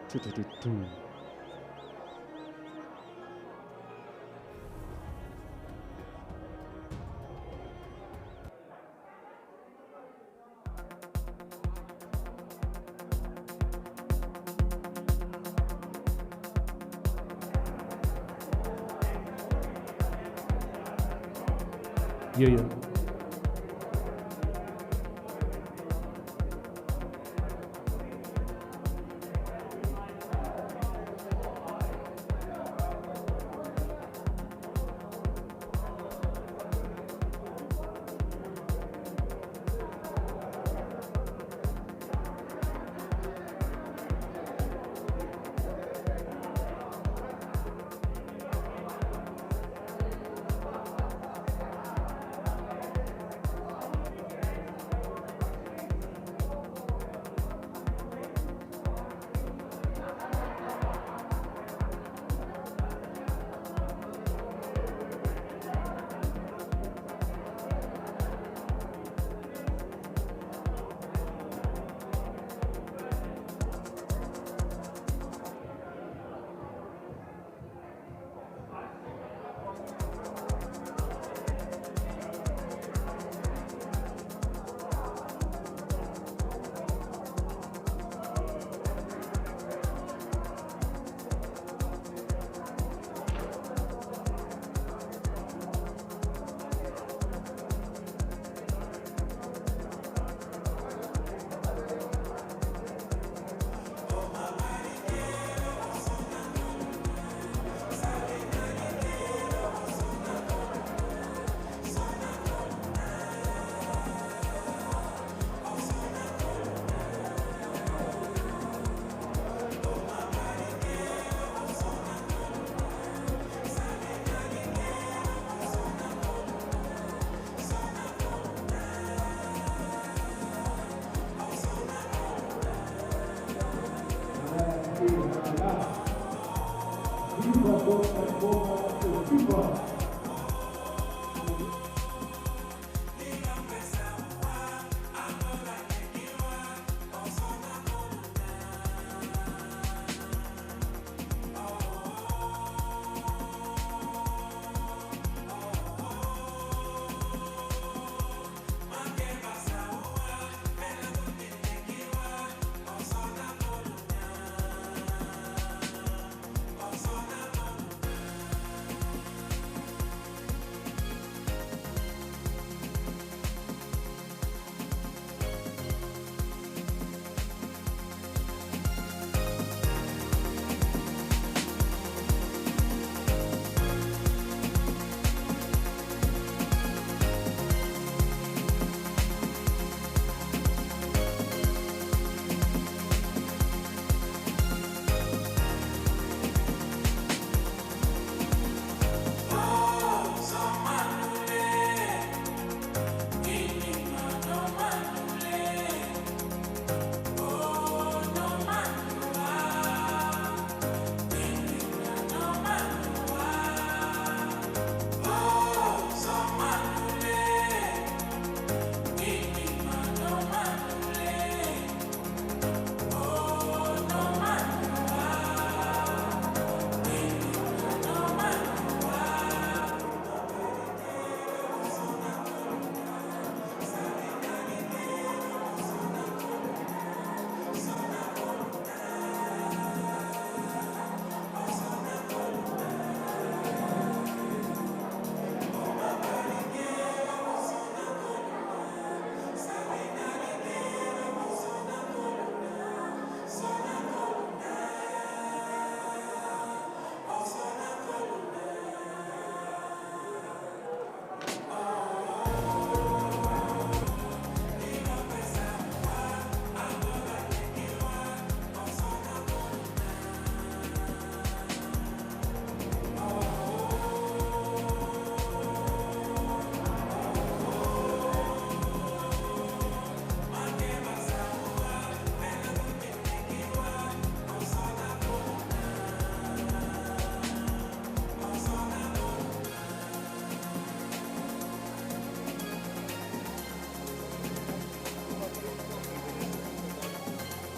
Tu-tu-tu-tu. Yeah, yeah.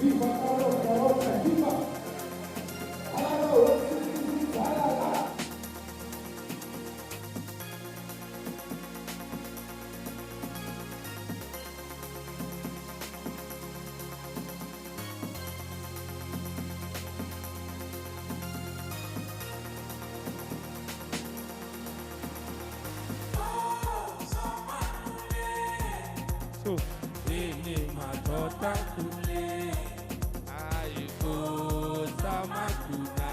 Viva Carlos, viva! takule aiko samakuna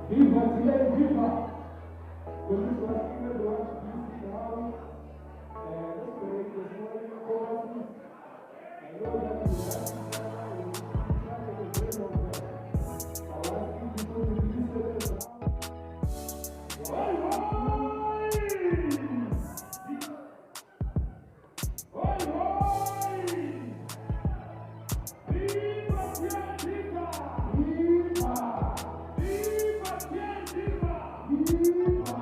Viva, tia, viva! Police was given the one to please the house. Let's break this morning, chorus. I know that you have to try to get rid of that. I want you to go to the house. Oi, oi! Oi, oi! Viva, tia, viva! Viva! Viva, tia, viva! Viva!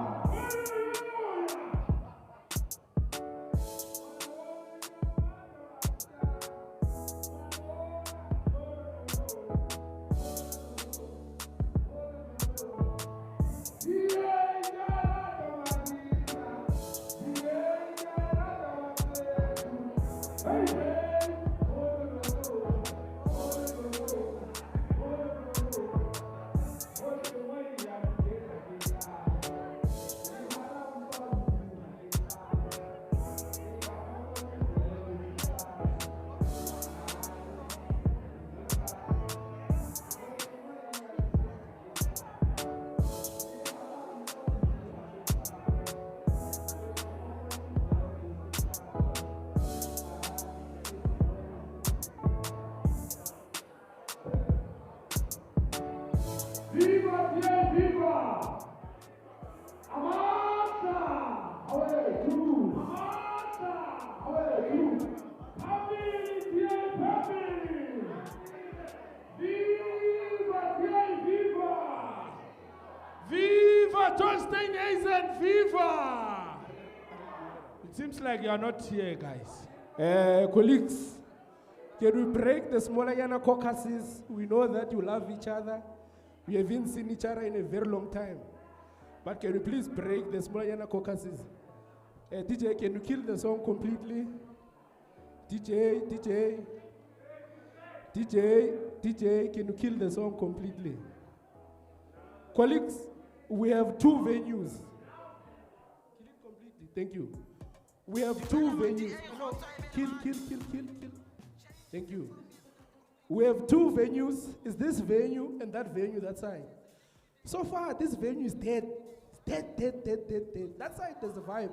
Viva, Tia, viva! Amata! Away, you! Amata! Away, you! Family, Tia, family! Viva, Tia, viva! Viva Johnstein Eisen, viva! It seems like you are not here, guys. Colleagues, can we break the smaller Yana caucuses? We know that you love each other. We haven't seen each other in a very long time. But can we please break the smaller Yana caucuses? DJ, can you kill the song completely? DJ, can you kill the song completely? Colleagues, we have two venues. Kill it completely, thank you. We have two venues. No, kill. Thank you. We have two venues. It's this venue and that venue, that side. So far, this venue is dead. Dead. That side, there's a vibe.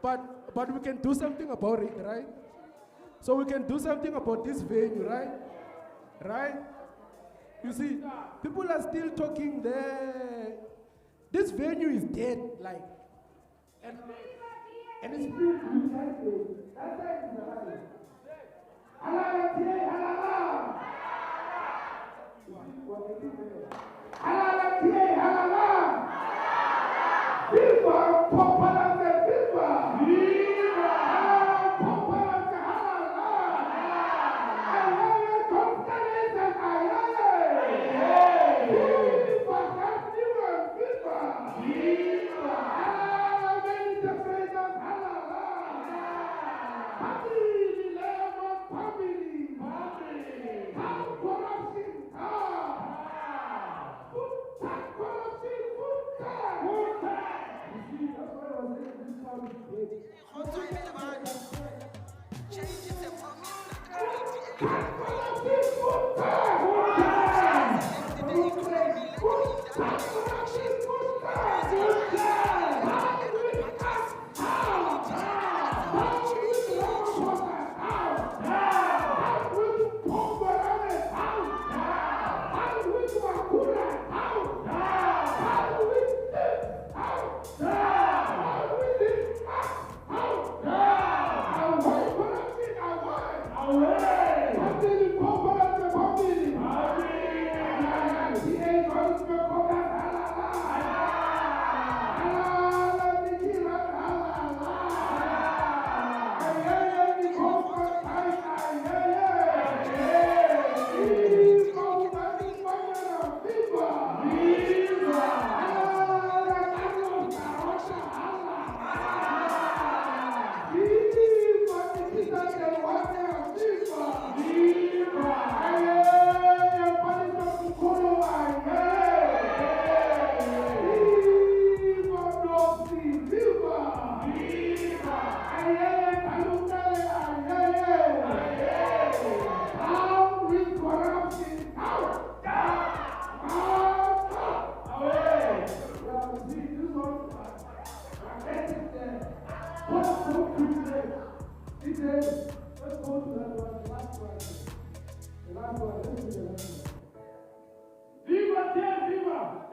But we can do something about it, right? So we can do something about this venue, right? Right? You see, people are still talking there. This venue is dead, like, and it's filled with lightning. That side is alive. Halala, tia, halala. Halala, tia, halala. Viva, Popalante, viva. Viva, Popalante, halala. Ayale, Constellation, ayale. Viva, Captain, viva. Viva, halala, many present, halala. Family, lemon, family. How corruption,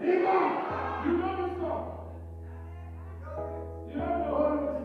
You know this song? You don't know?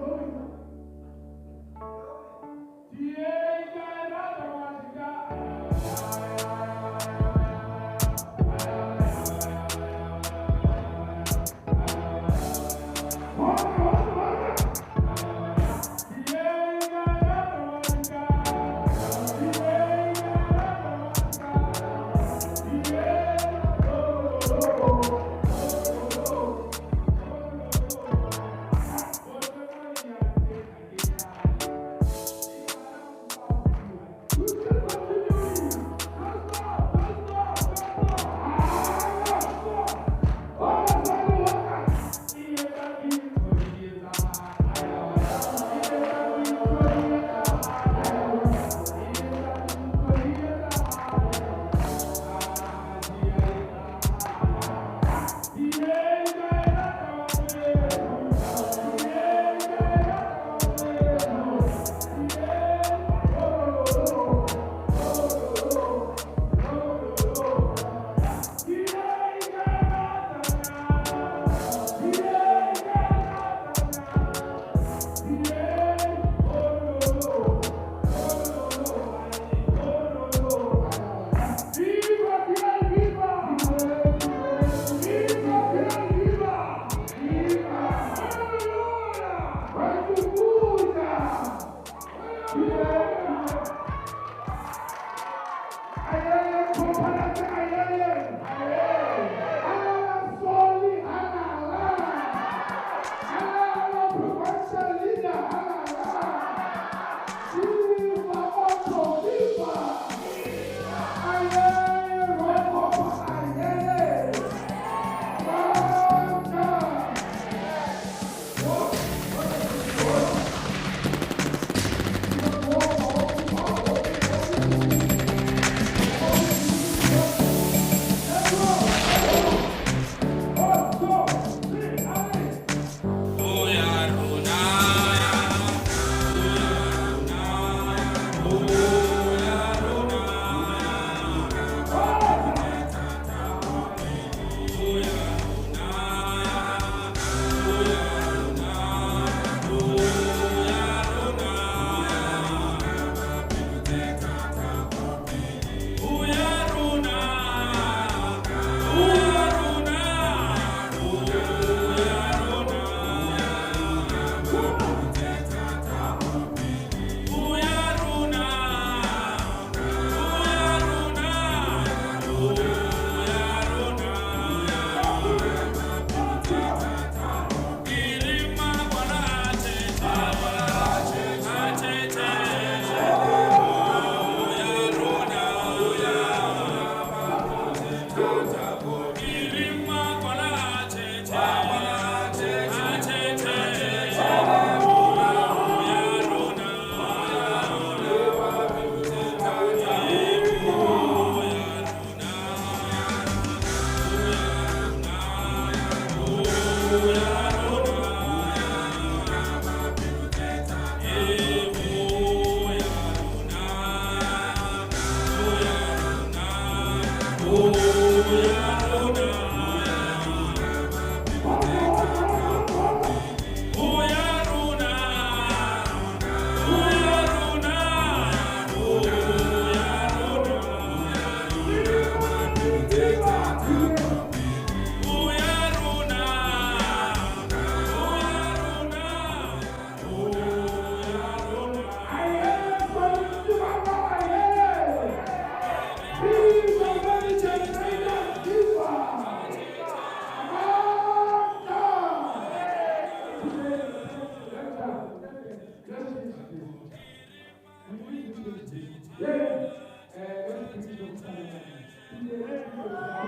Yeah.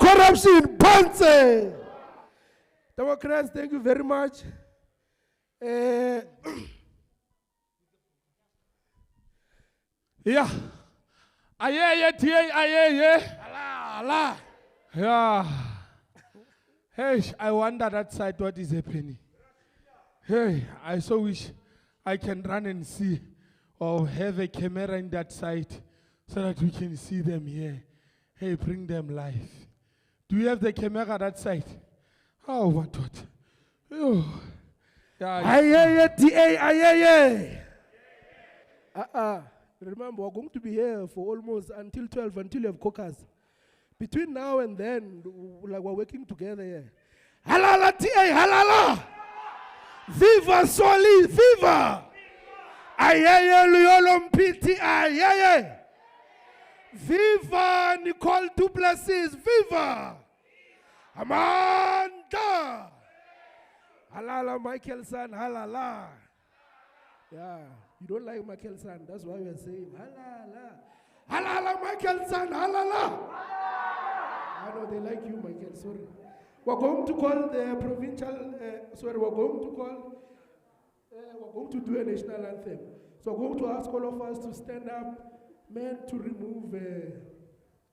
corruption, Panse. Democrats, thank you very much. Yeah. Aye, Allah. Yeah. Hey, I wonder that side what is happening. Hey, I so wish I can run and see or have a camera in that side so that we can see them here. Hey, bring them live. Do you have the camera that side? Oh, what? Oh. Yeah, Aye. Remember, we're going to be here for almost until 12, until you have caucus. Between now and then, like we're working together here. Halala TA, halala! Viva Soli, viva! Ayeye Luyolo Mpiti, ayeye! Viva Nicole Duplessis, viva! Amanda! Halala Michael San, halala! Yeah, you don't like Michael San, that's why we're saying halala. Halala Michael San, halala! I know they like you, Michael, sorry. We're going to call the provincial, we're going to do a national anthem. So we're going to ask all of us to stand up, men, to remove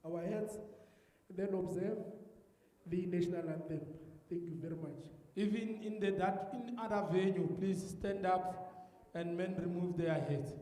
our hats, and then observe the national anthem. Thank you very much. Even in other venue, please stand up and men remove their heads.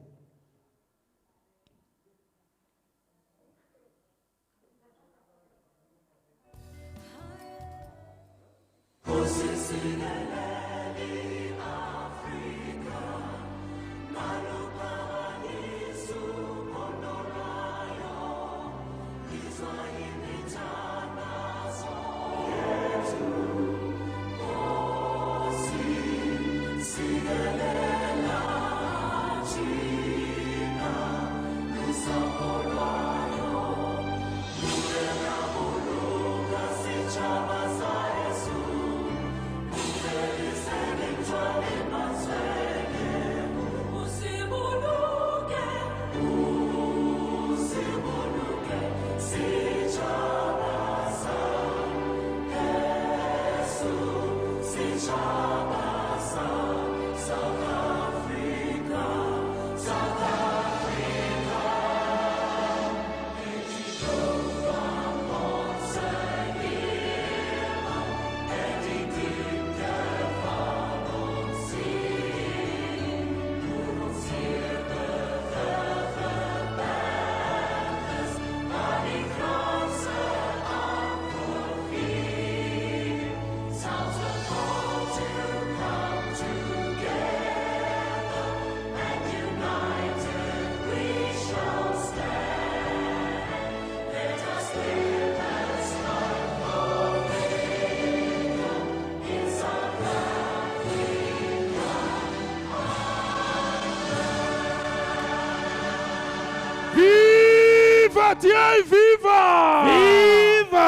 Viva! Viva! Viva!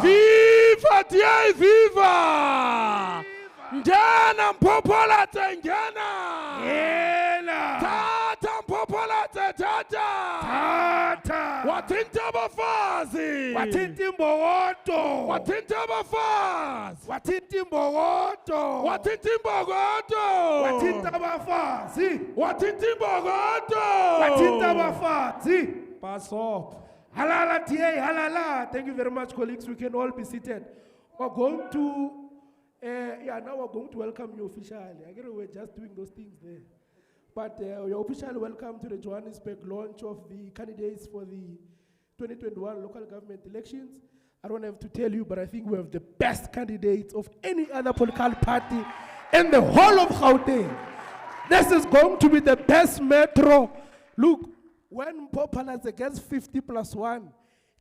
Viva Dieu, viva! Ngena mpopolate ngena! Yena! Tata mpopolate tata! Tata! Wathinta abafazi! Wathinta imbokodo! Wathinta abafazi! Wathinta imbokodo! Wathinta imbokodo! Wathinta abafazi! Wathinta imbokodo! Wathinta abafazi! Pass up. Halala TA, halala. Thank you very much, colleagues. We can all be seated. We're going to, now we're going to welcome you officially. I guess we're just doing those things there. But you're officially welcome to the Johannesburg launch of the candidates for the 2021 local government elections. I don't have to tell you, but I think we have the best candidates of any other political party in the whole of Gauteng. This is going to be the best metro. Look, when Populace against 50+1,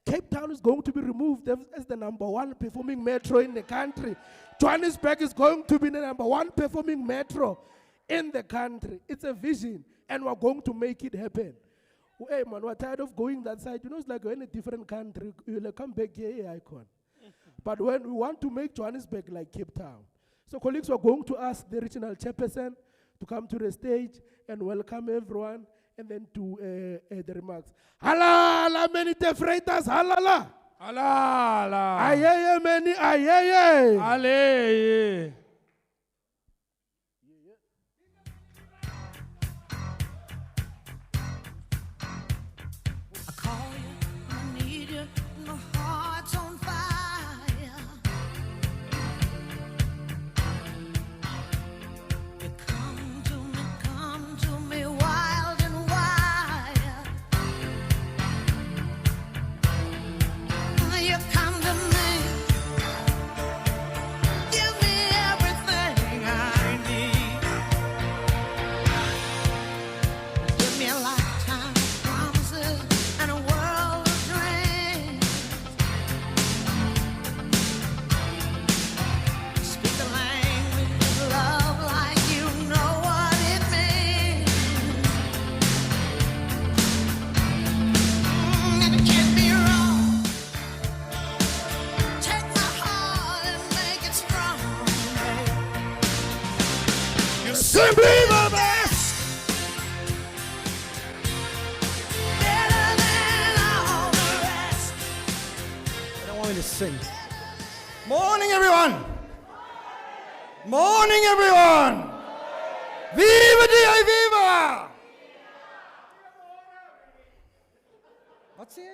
Cape Town is going to be removed as the #1 performing metro in the country. Johannesburg is going to be the #1 performing metro in the country. It's a vision, and we're going to make it happen. Hey man, we're tired of going that side. You know, it's like you're in a different country. You'll like, come back here, icon. But when we want to make Johannesburg like Cape Town. So colleagues, we're going to ask the regional chairperson to come to the stage and welcome everyone, and then to the remarks. Halala, many freighters, halala. Alala. Ayeye meni ayeye. Ale. I call you, I need you, my heart's on fire. You come to me wild and wild. You come to me, give me everything I need. Give me a lifetime of promises and a world of dreams. Speak the language of love like you know what it means. And get me wrong. Take my heart and make it strong. You're Simply the best. better than all the rest. I don't want me to sing. Morning, everyone. Morning, everyone. Viva dia viva. What's he?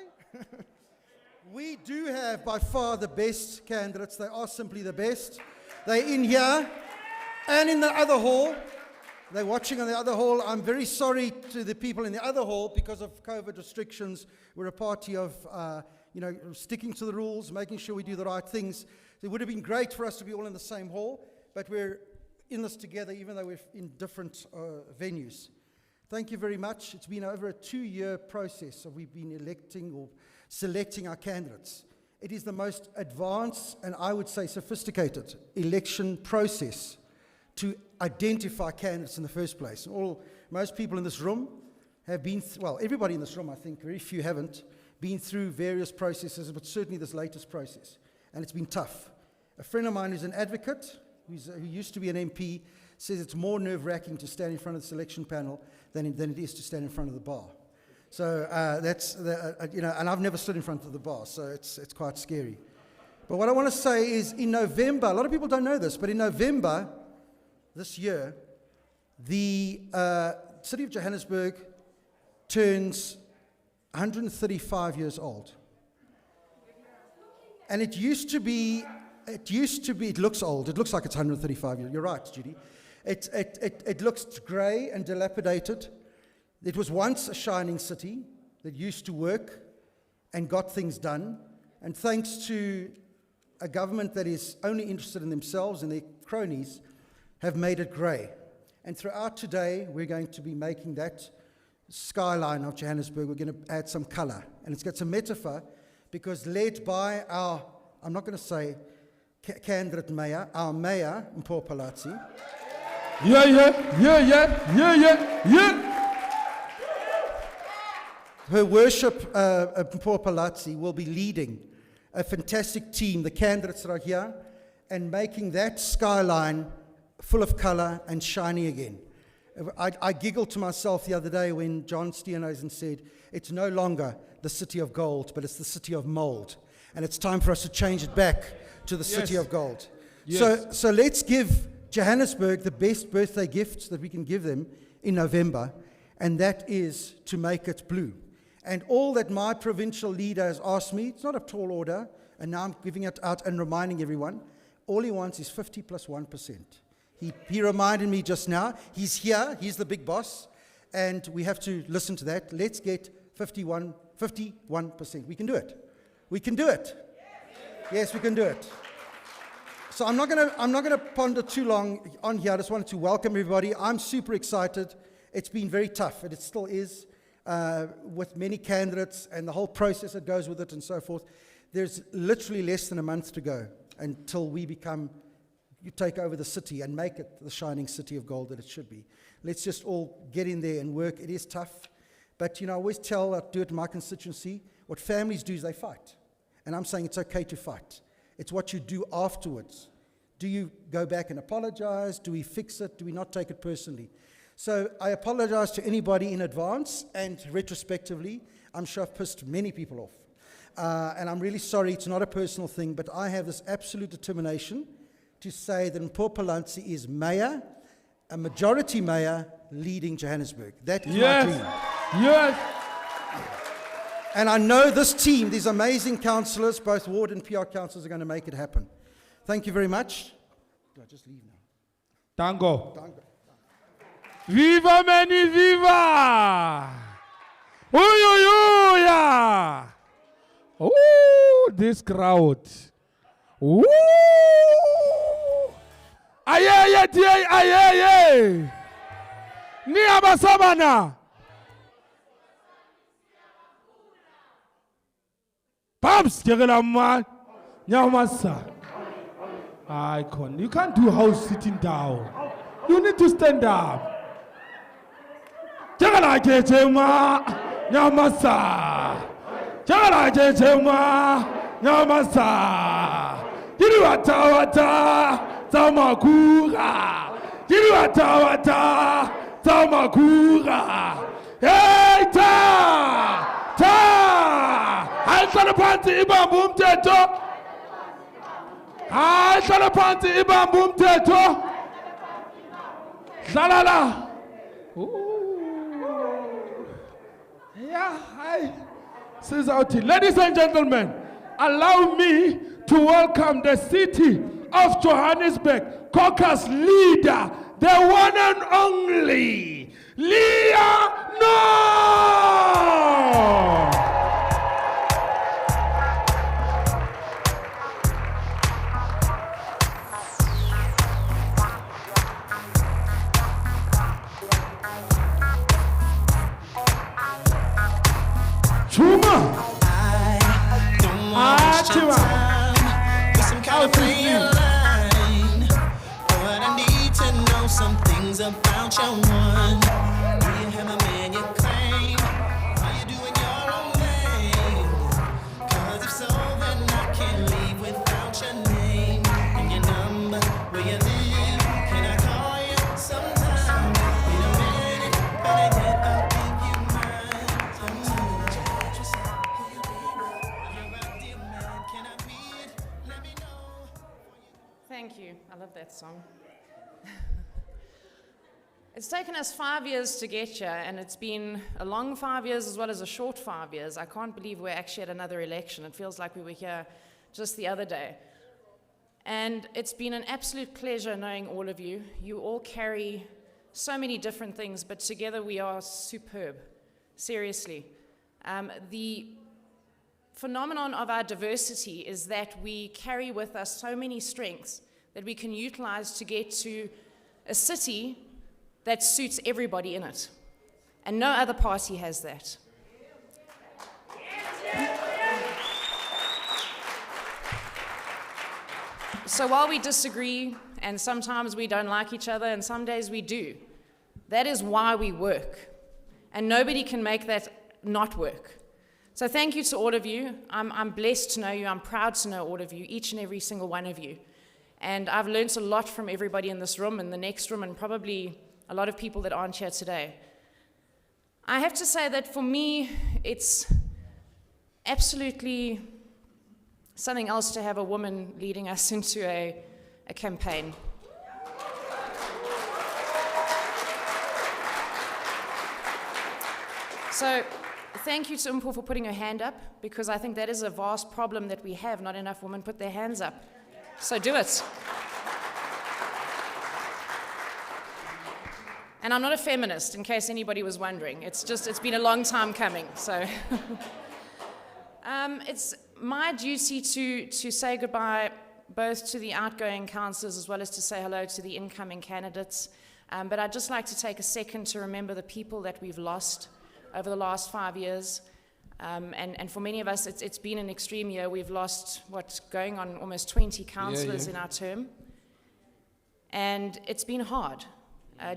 We do have by far the best candidates. They are simply the best. They're in here and in the other hall. They're watching in the other hall. I'm very sorry to the people in the other hall because of COVID restrictions. We're a party of, sticking to the rules, making sure we do the right things. It would have been great for us to be all in the same hall, but we're in this together, even though we're in different venues. Thank you very much. It's been over a 2-year process of we've been electing or selecting our candidates. It is the most advanced and I would say sophisticated election process to identify candidates in the first place. Most people in this room have been, everybody in this room, I think, very few haven't, been through various processes, but certainly this latest process. And it's been tough. A friend of mine who's an advocate, who used to be an MP, says it's more nerve-wracking to stand in front of the selection panel than it is to stand in front of the bar. So and I've never stood in front of the bar, so it's quite scary. But what I want to say is in November, a lot of people don't know this, but in November this year, the city of Johannesburg turns 135 years old. And it looks old. It looks like it's 135 years. You're right, Judy. It looks grey and dilapidated. It was once a shining city that used to work and got things done. And thanks to a government that is only interested in themselves and their cronies, have made it grey. And throughout today, we're going to be making that skyline of Johannesburg, we're going to add some colour. And it's got some metaphor, because led by our, I'm not going to say candidate mayor, our mayor, Mpho Palazzi. Yeah. Her worship, Mpho Palazzi, will be leading a fantastic team, the candidates that are here, and making that skyline full of colour and shiny again. I giggled to myself the other day when John Steenhuisen said, it's no longer the city of gold, but it's the city of mould. And it's time for us to change it back to the city of gold. Yes. So let's give Johannesburg the best birthday gift that we can give them in November, and that is to make it blue. And all that my provincial leader has asked me, it's not a tall order, and now I'm giving it out and reminding everyone, all he wants is 50 plus 1%. He reminded me just now, he's here, he's the big boss, and we have to listen to that. Let's get 51%. We can do it. We can do it. Yes, we can do it. So I'm not gonna ponder too long on here. I just wanted to welcome everybody. I'm super excited. It's been very tough, and it still is, with many candidates and the whole process that goes with it and so forth. There's literally less than a month to go until we take over the city and make it the shining city of gold that it should be. Let's just all get in there and work. It is tough. But, I always do it in my constituency, what families do is they fight. And I'm saying it's okay to fight. It's what you do afterwards. Do you go back and apologize? Do we fix it? Do we not take it personally? So I apologize to anybody in advance, and retrospectively, I'm sure I've pissed many people off. And I'm really sorry, it's not a personal thing, but I have this absolute determination to say that Mpho Phalansi is mayor, a majority mayor, leading Johannesburg. That is my dream. Yes. And I know this team, these amazing councillors, both ward and PR councillors, are going to make it happen. Thank you very much. Do I just leave now? Tango. Danke. Viva Mani Viva! Uyuyuya! Ooh, this crowd. Ooh! Ayeye tie ayeye! Ni abasabana! Pumps, man. Nyamasa. Icon. You can't do house sitting down. You need to stand up. Jagala jejema. Nyamasa. Jagala jejema. Nyamasa. Jiriwata wata. Tamakura. Jiriwata wata. Tamakura. Hey, ta! Aisha Panti Ibambu Mteto. Aisha Panti Ibambu Mteto. Zalala. Yeah, hi. Says out. Ladies and gentlemen, allow me to welcome the city of Johannesburg caucus leader, the one and only Leah No. Chuma. I don't want to waste your time with some kind of player line, but I need to know some things about your one. Do you have a man you claim? Are you doing your own thing? 'Cause if so, then I can't leave without your name and your number, where you live. Can I call you sometime? In a minute, better yet, I'll give you mine. Thank you. I love that song. It's taken us 5 years to get here, and it's been a long 5 years as well as a short 5 years. I can't believe we're actually at another election. It feels like we were here just the other day. And it's been an absolute pleasure knowing all of you. You all carry so many different things, but together we are superb. Seriously. The phenomenon of our diversity is that we carry with us so many strengths that we can utilize to get to a city that suits everybody in it. And no other party has that. So while we disagree, and sometimes we don't like each other, and some days we do, that is why we work. And nobody can make that not work. So thank you to all of you. I'm blessed to know you. I'm proud to know all of you, each and every single one of you. And I've learned a lot from everybody in this room and the next room, and probably a lot of people that aren't here today. I have to say that for me, it's absolutely something else to have a woman leading us into a campaign. So thank you to Mpho for putting her hand up, because I think that is a vast problem that we have. Not enough women put their hands up. So do it. And I'm not a feminist, in case anybody was wondering. It's been a long time coming. So it's my duty to say goodbye both to the outgoing councillors as well as to say hello to the incoming candidates. But I'd just like to take a second to remember the people that we've lost over the last 5 years. And for many of us, it's been an extreme year. We've lost, going on almost 20 councillors in our term. And it's been hard.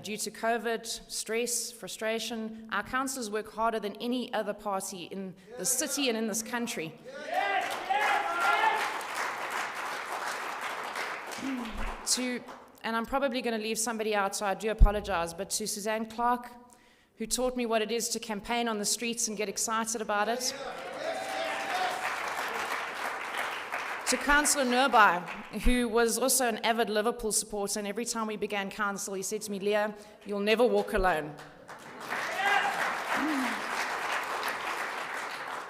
Due to COVID, stress, frustration, our councillors work harder than any other party in the city and in this country. And I'm probably going to leave somebody out, so I do apologize, but to Suzanne Clark, who taught me what it is to campaign on the streets and get excited about it. To Councillor Nurbai, who was also an avid Liverpool supporter, and every time we began council, he said to me, Leah, you'll never walk alone.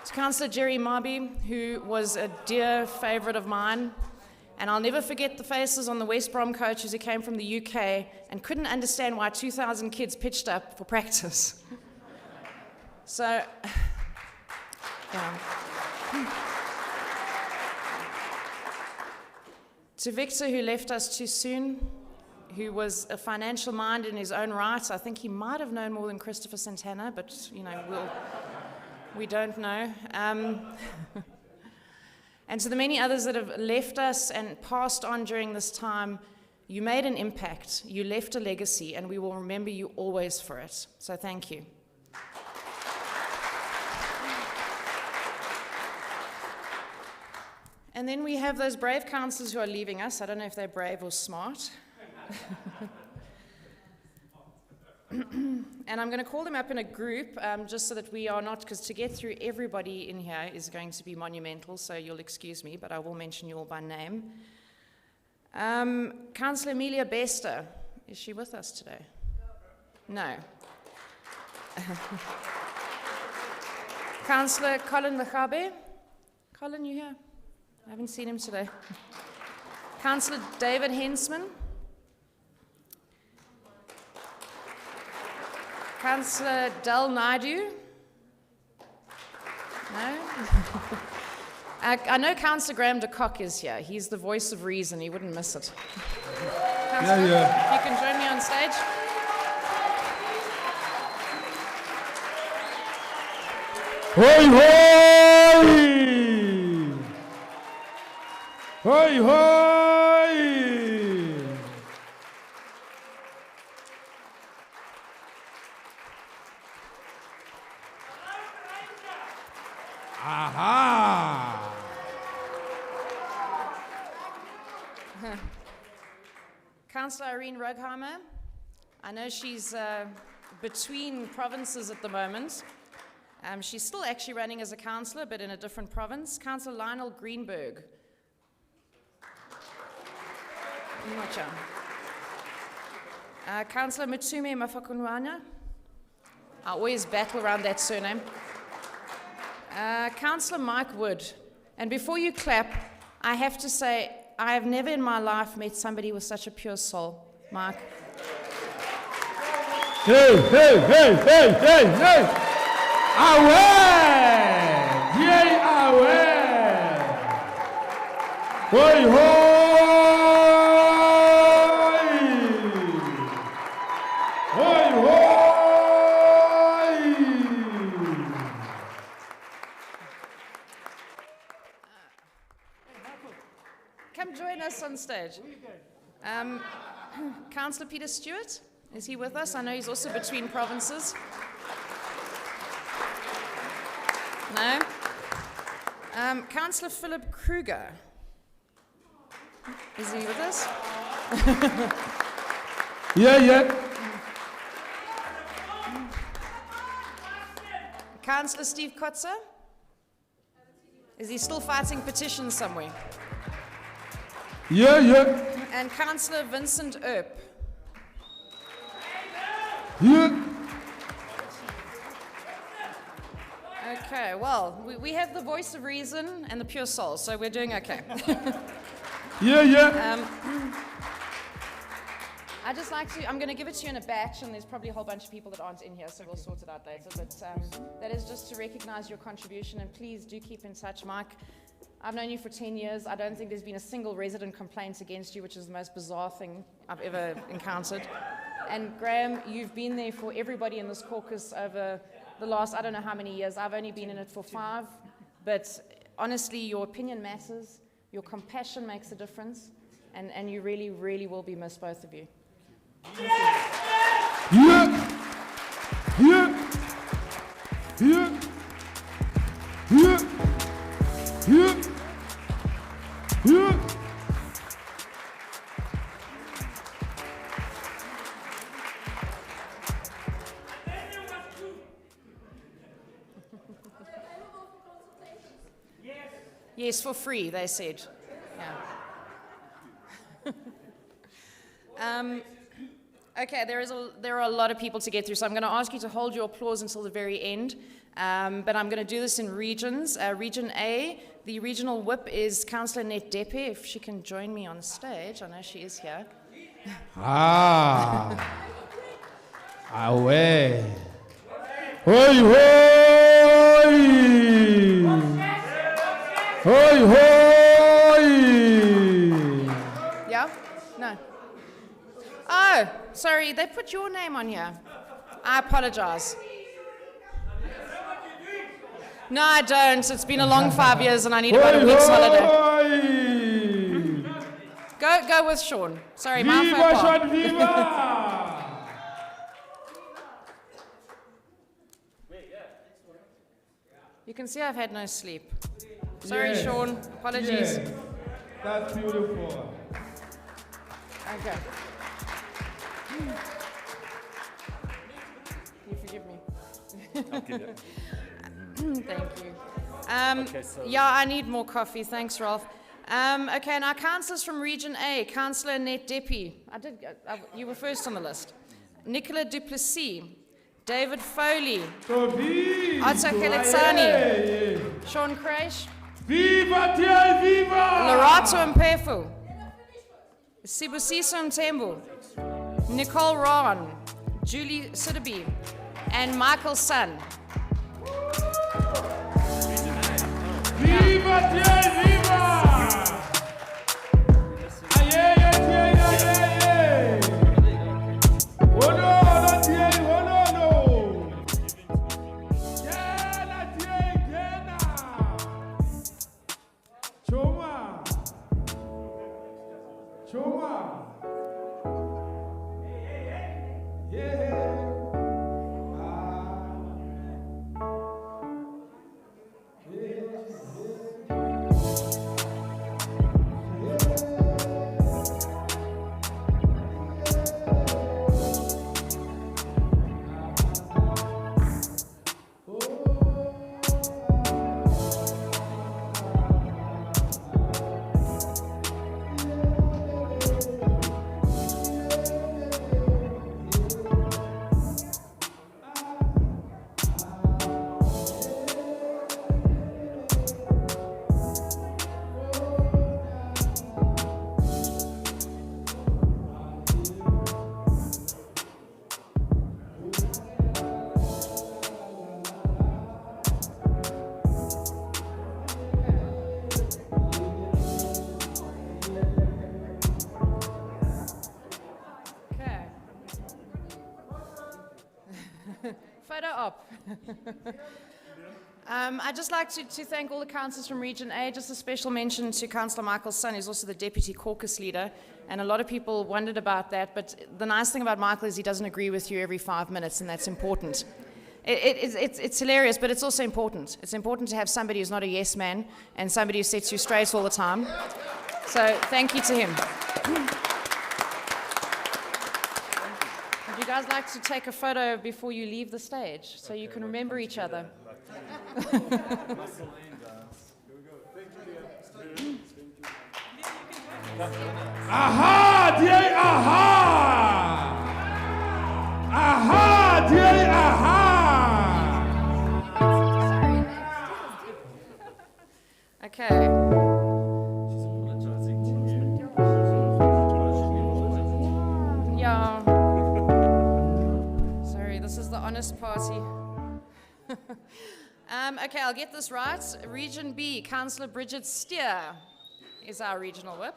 To Councillor Jerry Marby, who was a dear favourite of mine, and I'll never forget the faces on the West Brom coaches who came from the UK and couldn't understand why 2,000 kids pitched up for practice. So, yeah. To Victor, who left us too soon, who was a financial mind in his own right. I think he might have known more than Christopher Santana, but, you know, we don't know. And to the many others that have left us and passed on during this time, you made an impact, you left a legacy, and we will remember you always for it. So thank you. And then we have those brave councillors who are leaving us. I don't know if they're brave or smart. And I'm going to call them up in a group just so that we are not, because to get through everybody in here is going to be monumental, so you'll excuse me, but I will mention you all by name. Councillor Amelia Bester, is she with us today? No. Councillor Colin Lechabe. Colin, you here? I haven't seen him today. Councillor David Hensman. Councillor Del Naidu? No? I know Councillor Graham de Kock is here. He's the voice of reason. He wouldn't miss it. Councillor, if you can join me on stage. Hoi, hoi! Hoi, hoi! Aha! Councillor Irene Rugheimer. I know she's between provinces at the moment. She's still actually running as a councillor, but in a different province. Councillor Lionel Greenberg. Councillor Mutsume Mafakunwana. I always battle around that surname. Councillor Mike Wood. And before you clap, I have to say, I have never in my life met somebody with such a pure soul. Mike. Hey, hey, hey, hey, hey, hey! Away! Yay, away! Hoi, hoi! Hoi, hoi! Come join us on stage. Councillor Peter Stewart, is he with us? I know he's also between provinces. No. Councillor Philip Kruger. Is he with us? Yeah. Councillor Steve Kotzer. Is he still fighting petitions somewhere? Yeah. And Councillor Vincent Earp. Yeah. Okay, well, we have the voice of reason and the pure soul, so we're doing okay. Yeah. I just like to, I'm going to give it to you in a batch, and there's probably a whole bunch of people that aren't in here, so we'll sort it out later. But that is just to recognize your contribution, and please do keep in touch, Mike. I've known you for 10 years. I don't think there's been a single resident complaint against you, which is the most bizarre thing I've ever encountered. And Graham, you've been there for everybody in this caucus over the last, I don't know how many years. I've only been in it for 5. But honestly, your opinion matters. Your compassion makes a difference. And you really, really will be missed, both of you. Yes, for free, they said. Okay, there are a lot of people to get through, so I'm going to ask you to hold your applause until the very end. But I'm going to do this in regions. Region A, the regional whip is Councillor Net Depe. If she can join me on stage, I know she is here. Away. Hoi, hoi! Hoi, hoi! Yeah? No. Oh, sorry, they put your name on here. I apologize. No, I don't. It's been a long 5 years and I need about a week's holiday. Go with Sean. Sorry, my Viva, fault. Sean, viva! You can see I've had no sleep. Sorry, Yes. Sean. Apologies. Yes. That's beautiful. Okay. You forgive me. Thank you. Yeah, I need more coffee. Thanks, Ralph. Okay, now councillors from Region A. Councillor Net Depe. You were first on the list. Nicola Duplessis. David Foley. Otto Keletsani. Sean Crash. Viva, Tiel, viva! Lorato Mpefu. Sibusiso Mtembu. Nicole Ron. Julie Sidaby. And Michael Sun. Viva, Tiel, viva! Aye, aye, aye, aye, aye. Oh no, not Tiel, oh no, no. Tiela, Tiel, Tiela. Choma. Choma. Yeah. Photo op. I'd just like to thank all the councillors from Region A. Just a special mention to Councillor Michael Sun, who's also the Deputy Caucus Leader. And a lot of people wondered about that, but the nice thing about Michael is he doesn't agree with you every 5 minutes, and that's important. It's hilarious, but it's also important. It's important to have somebody who's not a yes man and somebody who sets you straight all the time. So thank you to him. Would you guys like to take a photo before you leave the stage so you can remember each other? Aha, dear, aha! Aha, dear, aha! Okay. Yeah. Sorry, this is the honest party. Okay, I'll get this right. Region B, Councillor Bridget Steer is our regional whip.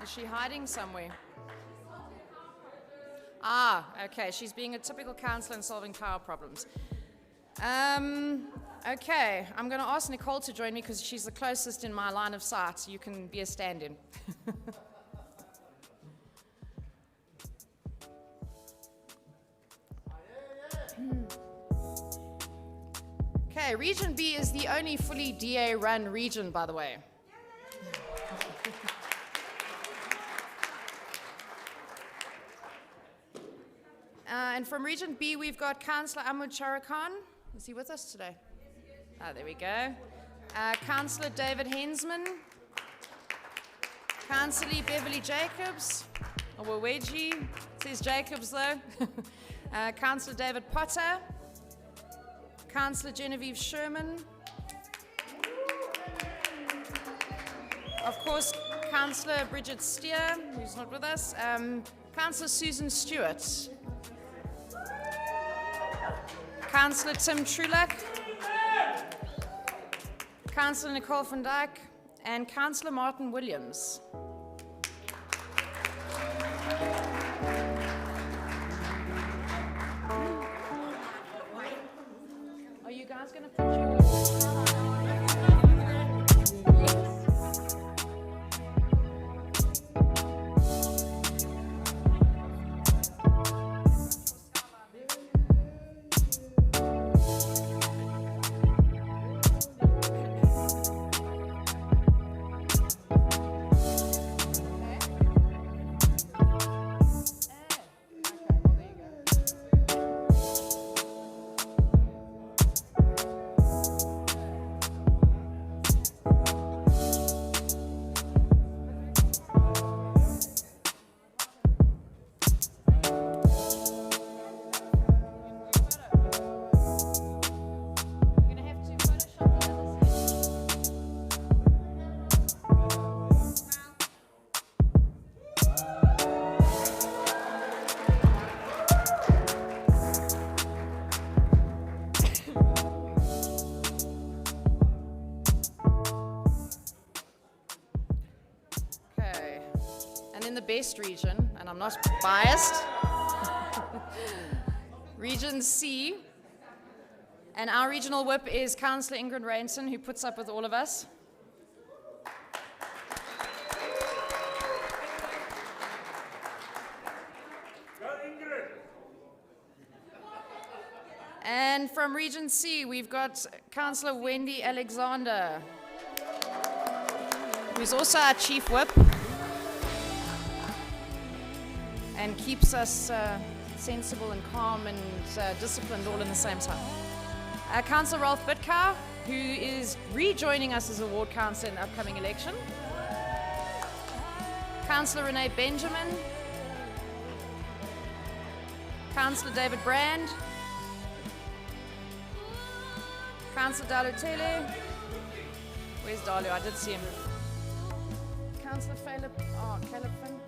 Is she hiding somewhere? Ah, okay, she's being a typical councillor and solving power problems. Okay, I'm going to ask Nicole to join me because she's the closest in my line of sight. You can be a stand-in. Okay, Region B is the only fully DA-run region, by the way. And from Region B, we've got Councillor Ahmed Charakan. Is he with us today? Ah, there we go. Councillor David Hensman. Councillor Beverly Jacobs, or Waweji, it says Jacobs though. Councillor David Potter, Councillor Genevieve Sherman, of course Councillor Bridget Steer, who's not with us, Councillor Susan Stewart, Councillor Tim Trulak, Councillor Nicole van Dijk, and Councillor Martin Williams. Are you guys going to put your... In the best region, and I'm not biased, Region C, and our regional whip is Councillor Ingrid Rainson, who puts up with all of us. And from Region C, we've got Councillor Wendy Alexander, who's also our chief whip and keeps us sensible and calm and disciplined all in the same time. Councillor Ralph Bitcar, who is rejoining us as a ward councillor in the upcoming election. Councillor Renee Benjamin. Councillor David Brand. Councillor Dalu Tele. Where's Dalu? I did see him. Councillor Caleb Finn.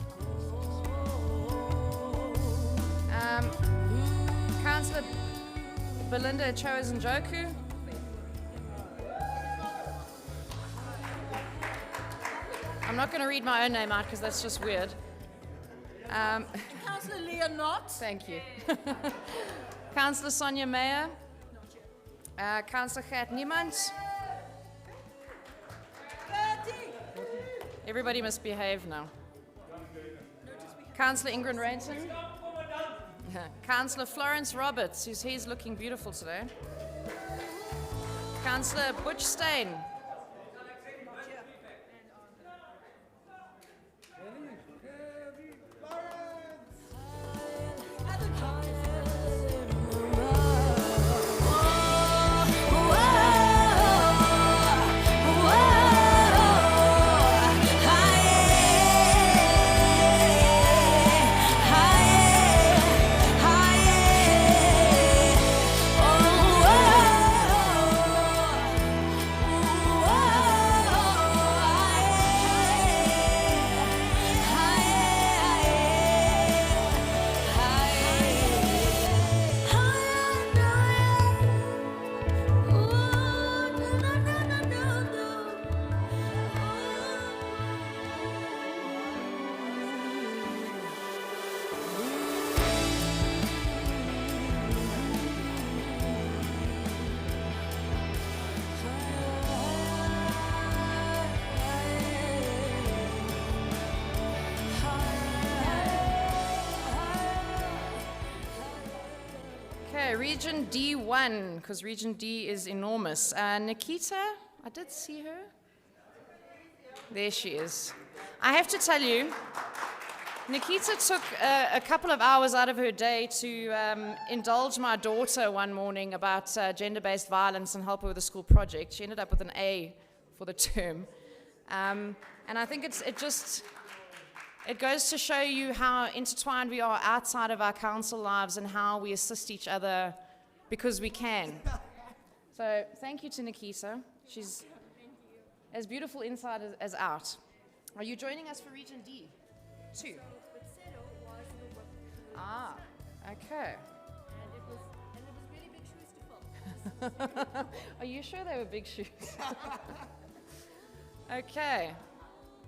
Councillor Belinda Choa-Njoku. I'm not going to read my own name out because that's just weird. Councillor Leonard. Thank you. Councillor Sonia Meyer. Councillor Gert Niemand. Everybody must behave now. Councillor Ingrid Rainson. Councillor Florence Roberts, whose hair's looking beautiful today. Councillor Butch Stein. Region D1, because Region D is enormous. Nikita, I did see her. There she is. I have to tell you, Nikita took a couple of hours out of her day to indulge my daughter one morning about gender-based violence and help her with a school project. She ended up with an A for the term. And I think it goes to show you how intertwined we are outside of our council lives and how we assist each other because we can. So thank you to Nikita. She's as beautiful inside as out. Are you joining us for Region D too? Ah, okay. And it was really big shoes to fill. Are you sure they were big shoes? Okay.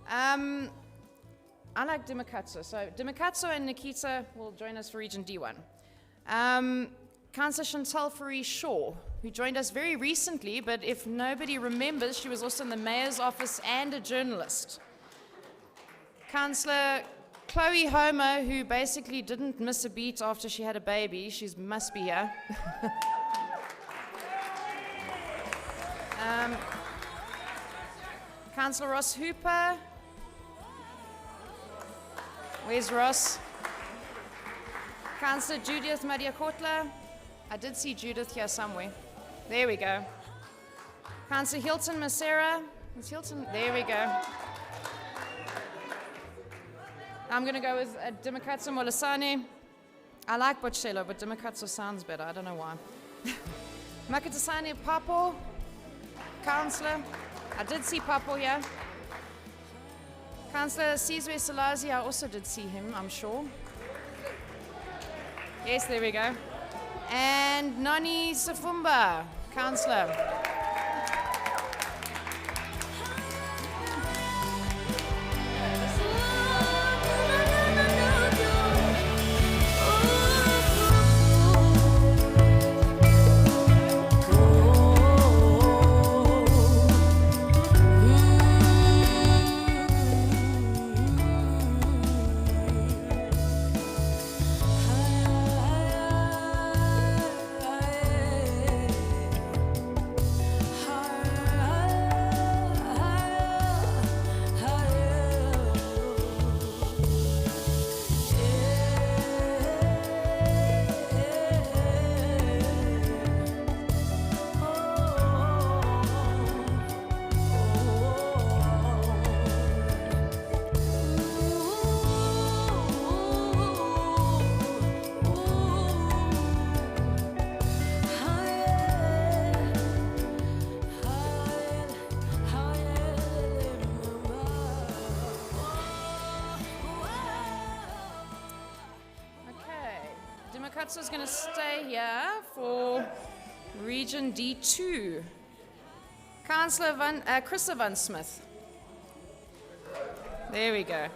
I like Dimakatso. So Dimakatso and Nikita will join us for Region D1. Councillor Chantal Fourie-Shaw, who joined us very recently, but if nobody remembers, she was also in the mayor's office and a journalist. Councillor Chloe Homer, who basically didn't miss a beat after she had a baby. She must be here. Councillor Ross Hooper. Where's Ross? Councillor Judith Madiakotla. I did see Judith here somewhere. There we go. Councillor Hilton Masera. Is Hilton? There we go. I'm going to go with Dimakatso Molasane. I like Bochelo, but Dimakatso sounds better. I don't know why. Makatasane Papo. Councillor. I did see Papo here. Councillor Sizwe Salazi, I also did see him, I'm sure. Yes, there we go. And Nani Safumba, Councillor. Is going to stay here for Region D2. Councillor Christa Van Smith. There we go.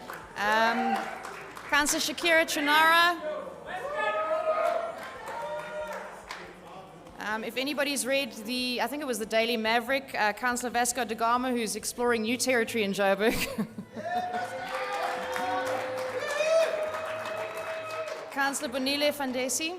Councillor Shakira Trinara. If anybody's read I think it was the Daily Maverick, Councillor Vasco da Gama, who's exploring new territory in Joburg. Councillor Bonile Fandesi.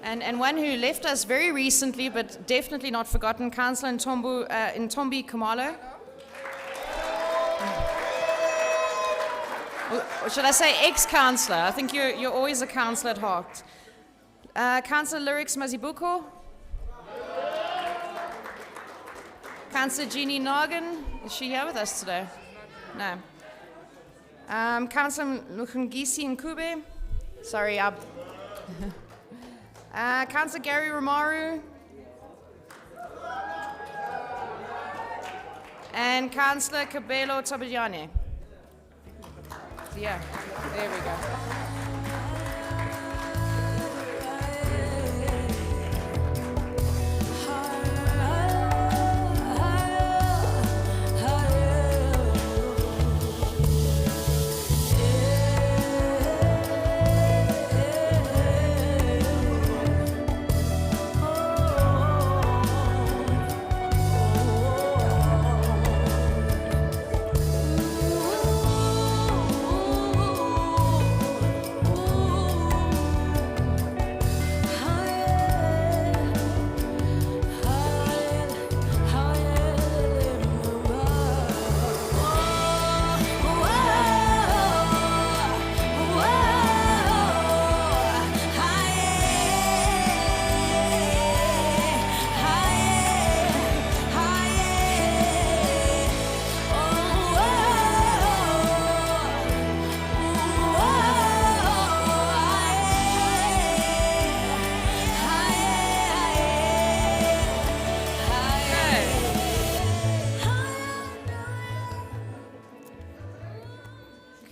And one who left us very recently, but definitely not forgotten, Councillor Ntombi Kamalo. Or should I say ex-councillor? I think you're always a councillor at heart. Councillor Lyrics Mazibuko. Councillor Jeannie Noggin. Is she here with us today? No. Councillor Lukungisi Nkube. Sorry, Councillor Gary Romaru. And Councillor Kabelo Tabayane. Yeah, there we go.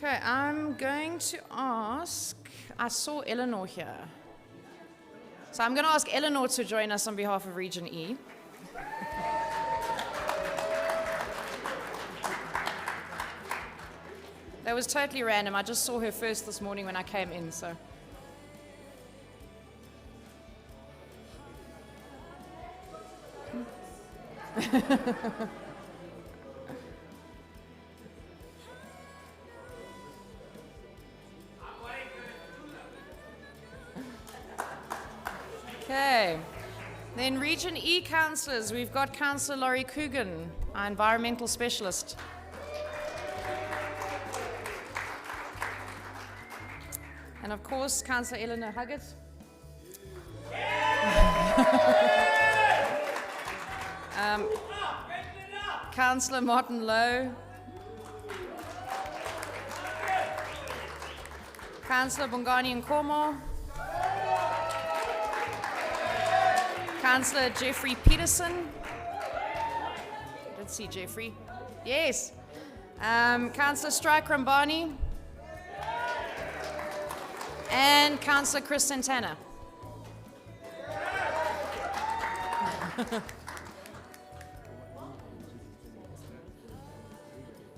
Okay, I'm going to ask, I saw Eleanor here. So I'm going to ask Eleanor to join us on behalf of Region E. That was totally random. I just saw her first this morning when I came in, so. Okay. Then Region E councillors, we've got Councillor Laurie Coogan, our environmental specialist. And of course, Councillor Eleanor Huggett. Councillor Martin Lowe. Councillor Bongani Nkomo. Councillor Jeffrey Peterson. Let's see, Jeffrey. Yes. Councillor Strike Rambani. And Councillor Chris Santana.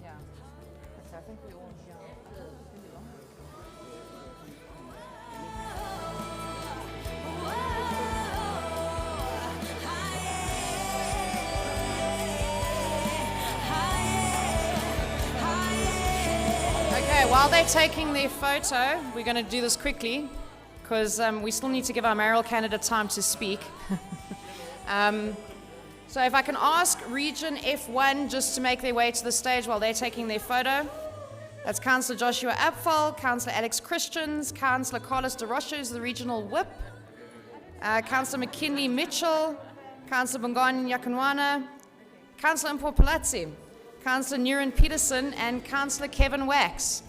Yeah. I think we all. While they're taking their photo, we're going to do this quickly because we still need to give our mayoral candidate time to speak. So if I can ask Region F1 just to make their way to the stage while they're taking their photo. That's Councillor Joshua Apfel, Councillor Alex Christians, Councillor Carlos De Rocha, who's the regional whip, Councillor McKinley Mitchell, Councillor Bongani Yakanwana, Councillor Mpo Palazzi, Councillor Nuran Peterson, and Councillor Kevin Wax.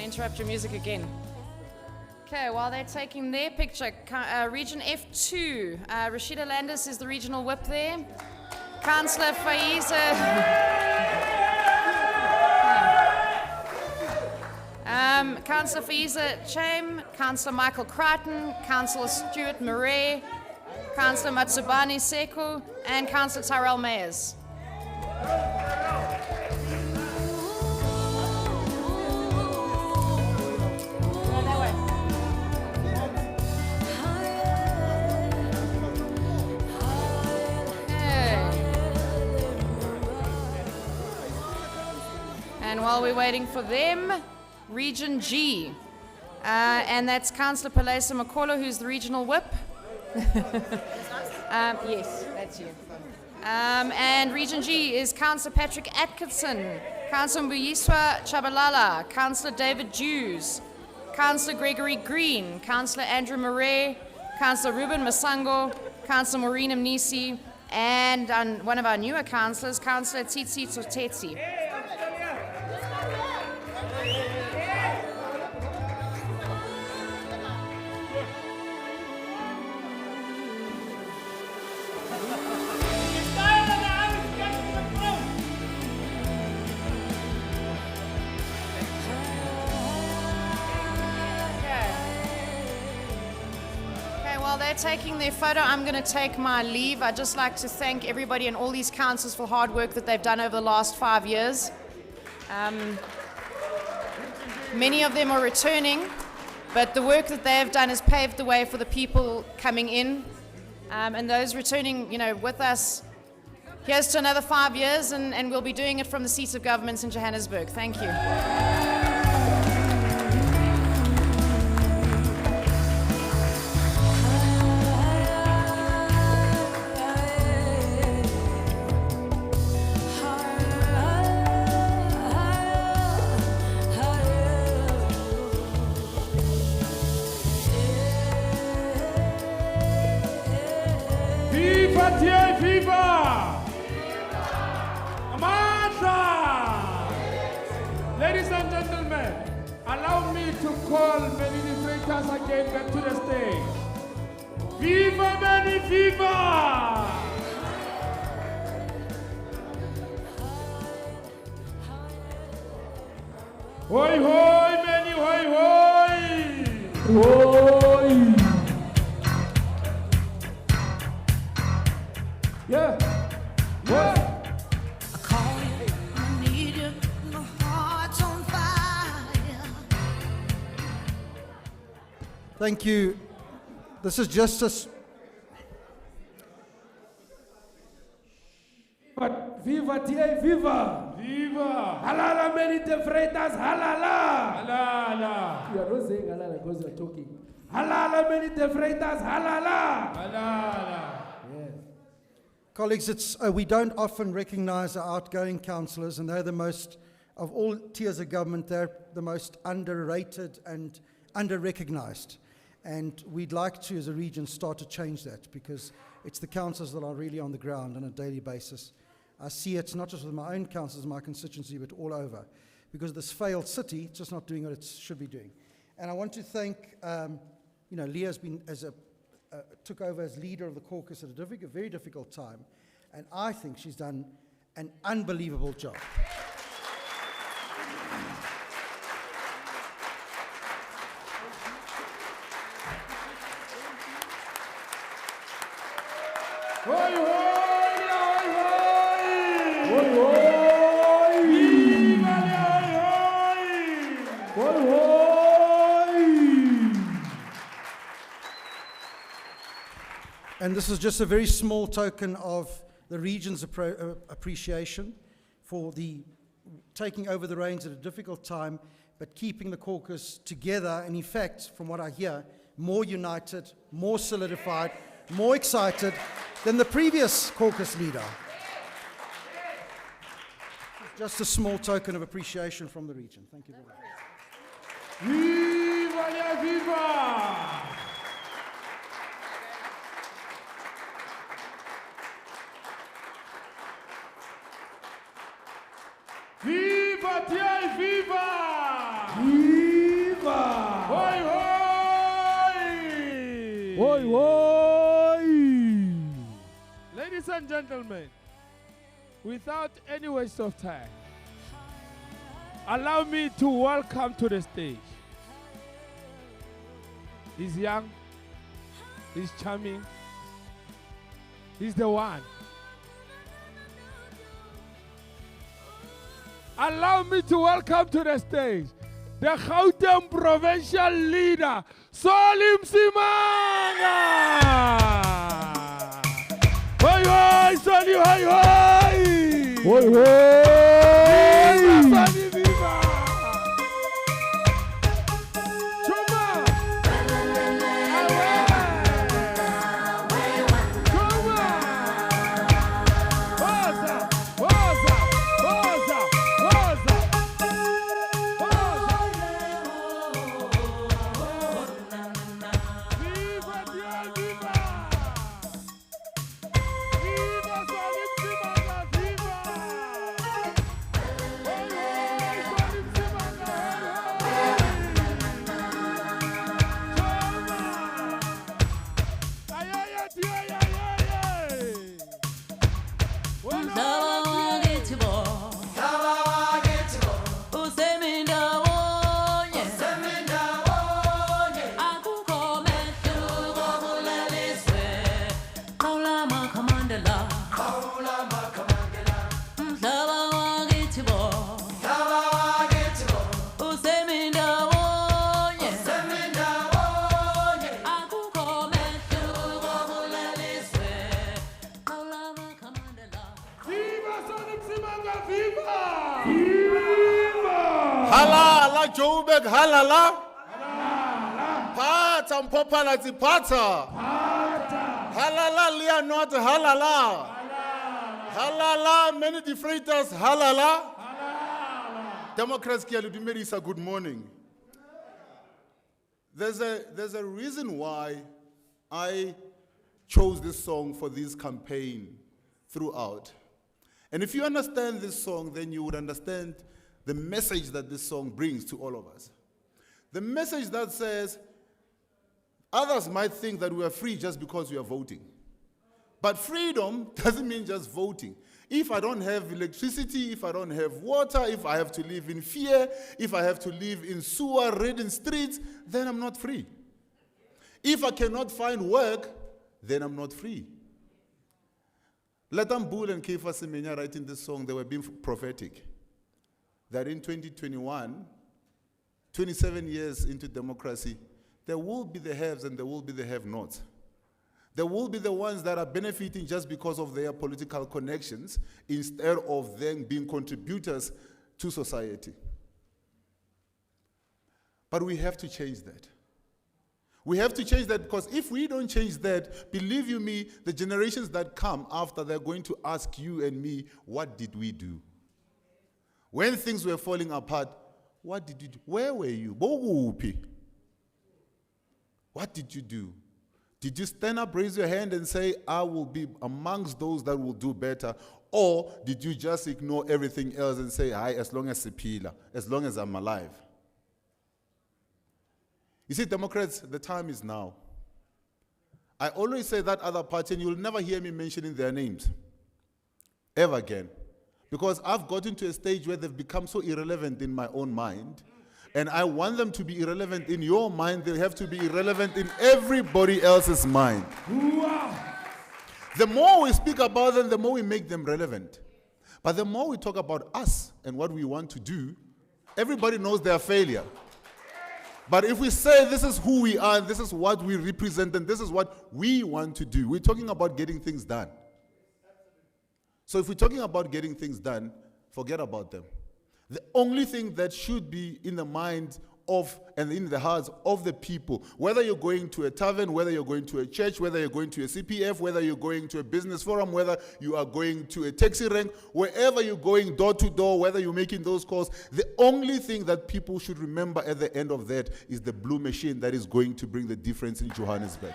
Interrupt your music again. Okay, while they're taking their picture, Region F2, Rashida Landis is the regional whip there. Councillor Faiza. Councillor Faiza Chaim, Councillor Michael Crichton, Councillor Stuart Murray, Councillor Matsubani Seku, and Councillor Tyrell Mayers. And while we're waiting for them, Region G, and that's Councillor Palesa Makolo, who's the regional whip. Yes, that's you. And Region G is Councillor Patrick Atkinson, Councillor Mbuyiswa Chabalala, Councillor David Jews, Councillor Gregory Green, Councillor Andrew Murray, Councillor Ruben Masango, Councillor Maureen Mnisi, and one of our newer councillors, Councillor Tsitsi Tsotetsi. While they're taking their photo, I'm going to take my leave. I'd just like to thank everybody and all these councils for hard work that they've done over the last 5 years. Many of them are returning, but the work that they have done has paved the way for the people coming in. And those returning, with us, here's to another 5 years, and we'll be doing it from the seats of governments in Johannesburg. Thank you. TA, viva! Amanda! Ladies and gentlemen, allow me to call many demonstrators again back to the stage. Viva Many, viva! Hoi hoi Many, hoi hoi! Oi! Yeah. Yeah. I call you, I need you, my heart's on fire. Thank you. This is justice. But viva TA, viva! Viva! Halala many defrators, halala! Halala! You are not saying halala because you are talking. Halala many defrators, halala! Halala! Yes. Colleagues, we don't often recognize our outgoing councillors, and they're the most, of all tiers of government, they're the most underrated and under-recognized. And we'd like to, as a region, start to change that, because it's the councillors that are really on the ground on a daily basis. I see it not just with my own councillors, my constituency, but all over. Because this failed city, it's just not doing what it should be doing. And I want to thank, Leah's been, took over as leader of the caucus at a very difficult time. And I think she's done an unbelievable job. Hoi hoi! Hoi hoi! Oi, oi! Viva hoi hoi! Oi, oi! And this is just a very small token of the region's appreciation for the taking over the reins at a difficult time, but keeping the caucus together, and in fact, from what I hear, more united, more solidified, more excited than the previous caucus leader. Just a small token of appreciation from the region. Thank you very much. Viva la viva! Viva TA, viva! Viva! Hoi hoi! Oi, oi! Ladies and gentlemen, without any waste of time, allow me to welcome to the stage. He's young, he's charming, he's the one. Allow me to welcome to the stage the Gauteng provincial leader, Salim Simanga! Hoi hoi, Soli, hoi hoi! Oi, oi! Viva, Soli, viva! Chuma! Chuma! Boza! Boza! Boza! Boza! Viva, Dieu, viva! Viva, Salim Simanga, viva! Hoi, hoi, Salim Simanga, hoi, hoi! Choma! Ay, ay, ay, Dieu, ay, ay, ay! Wala, wala, Viva Salim Simanga, viva! Viva! Halala Joburg, halala. Pata mpopala zipata. Halala Leah not halala. Halala many defrators, halala. Democrats Kialudimeri, good morning. There's a reason why I chose this song for this campaign throughout. And if you understand this song, then you would understand the message that this song brings to all of us. The message that says, others might think that we are free just because we are voting. But freedom doesn't mean just voting. If I don't have electricity, if I don't have water, if I have to live in fear, if I have to live in sewer-ridden streets, then I'm not free. If I cannot find work, then I'm not free. Latam Bull and Kefa Semenya writing this song, they were being prophetic. That in 2021, 27 years into democracy, there will be the haves and there will be the have-nots. There will be the ones that are benefiting just because of their political connections instead of them being contributors to society. But we have to change that. We have to change that because if we don't change that, believe you me, the generations that come after, they're going to ask you and me, what did we do? When things were falling apart, what did you do? Where were you? What did you do? Did you stand up, raise your hand and say, I will be amongst those that will do better? Or did you just ignore everything else and say, hi, as long as Sipila, as long as I'm alive? You see, Democrats, the time is now. I always say that other party, and you'll never hear me mentioning their names, ever again. Because I've gotten to a stage where they've become so irrelevant in my own mind, and I want them to be irrelevant in your mind. They have to be irrelevant in everybody else's mind. The more we speak about them, the more we make them relevant. But the more we talk about us and what we want to do, everybody knows their failure. But if we say this is who we are, and this is what we represent, and this is what we want to do, we're talking about getting things done. So if we're talking about getting things done, forget about them. The only thing that should be in the mind of and in the hearts of the people, whether you're going to a tavern, whether you're going to a church, whether you're going to a CPF, whether you're going to a business forum, whether you are going to a taxi rank, wherever you're going door to door, whether you're making those calls, the only thing that people should remember at the end of that is the blue machine that is going to bring the difference in Johannesburg.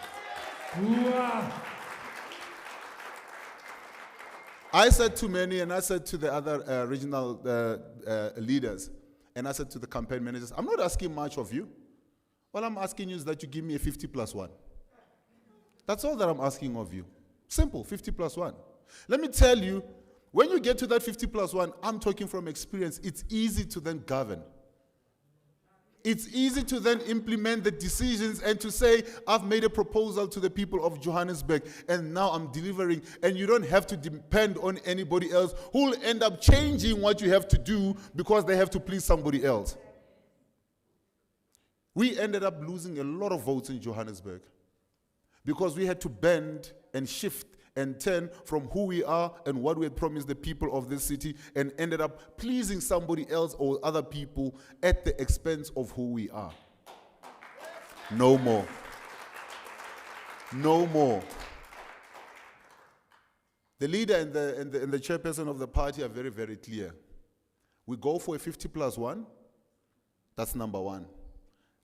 I said to many, and I said to the other regional leaders, and I said to the campaign managers, I'm not asking much of you. All I'm asking you is that you give me a 50+1. That's all that I'm asking of you. Simple, 50+1. Let me tell you, when you get to that 50+1, I'm talking from experience, it's easy to then govern. It's easy to then implement the decisions and to say, I've made a proposal to the people of Johannesburg and now I'm delivering, and you don't have to depend on anybody else who will end up changing what you have to do because they have to please somebody else. We ended up losing a lot of votes in Johannesburg because we had to bend and shift and turn from who we are and what we had promised the people of this city and ended up pleasing somebody else or other people at the expense of who we are. No more. No more. The leader and the chairperson of the party are very, very clear. We go for a 50+1. That's number one.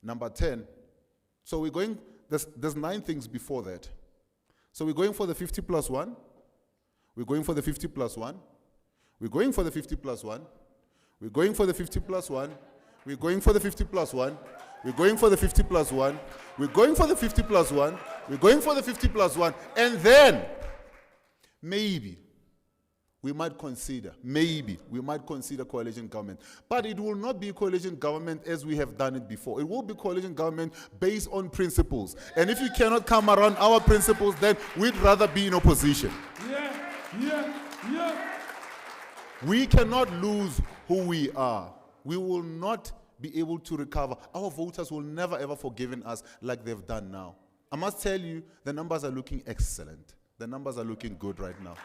Number 10. So we're going, there's 9 things before that. So we're going for the 50+1. We're going for the 50+1. We're going for the 50+1. We're going for the 50+1. We're going for the 50+1. We're going for the 50+1. We're going for the 50+1. We're going for the 50+1. And then, maybe, we might consider coalition government. But it will not be coalition government as we have done it before. It will be coalition government based on principles. And if you cannot come around our principles, then we'd rather be in opposition. Yeah. We cannot lose who we are. We will not be able to recover. Our voters will never ever forgive us like they've done now. I must tell you, the numbers are looking excellent. The numbers are looking good right now.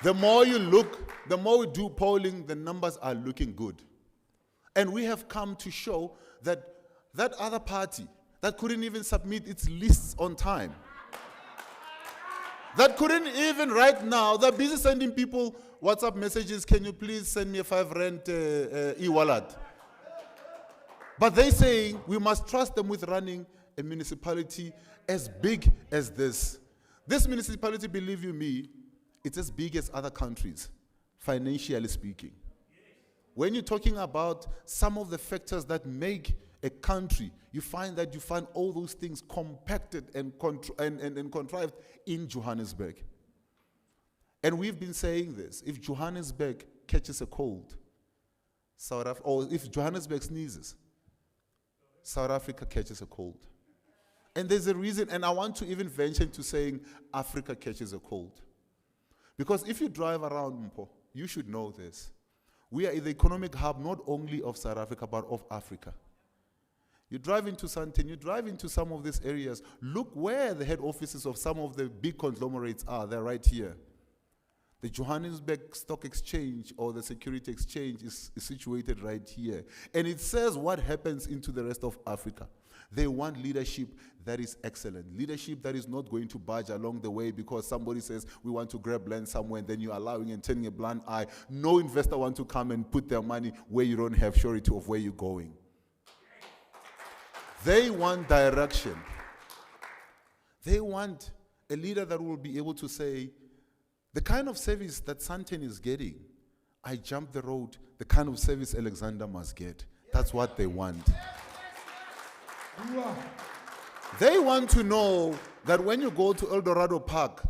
The more you look, the more we do polling, the numbers are looking good. And we have come to show that that other party that couldn't even submit its lists on time, that couldn't even right now, they're busy sending people WhatsApp messages, can you please send me a 5 rand e-wallet? But they're saying we must trust them with running a municipality as big as this. This municipality, believe you me, it's as big as other countries, financially speaking. When you're talking about some of the factors that make a country, you find all those things compacted and contrived in Johannesburg. And we've been saying this: if Johannesburg catches a cold, or if Johannesburg sneezes, South Africa catches a cold. And there's a reason, and I want to even venture into saying Africa catches a cold. Because if you drive around Mpo, you should know this. We are the economic hub not only of South Africa, but of Africa. You drive into Sandton, you drive into some of these areas, look where the head offices of some of the big conglomerates are. They're right here. The Johannesburg Stock Exchange or the Security Exchange is situated right here. And it says what happens into the rest of Africa. They want leadership that is excellent. Leadership that is not going to budge along the way because somebody says we want to grab land somewhere and then you're allowing and turning a blind eye. No investor wants to come and put their money where you don't have surety of where you're going. They want direction. They want a leader that will be able to say, the kind of service that Sandton is getting, I jumped the road, the kind of service Alexander must get. That's what they want. They want to know that when you go to El Dorado Park,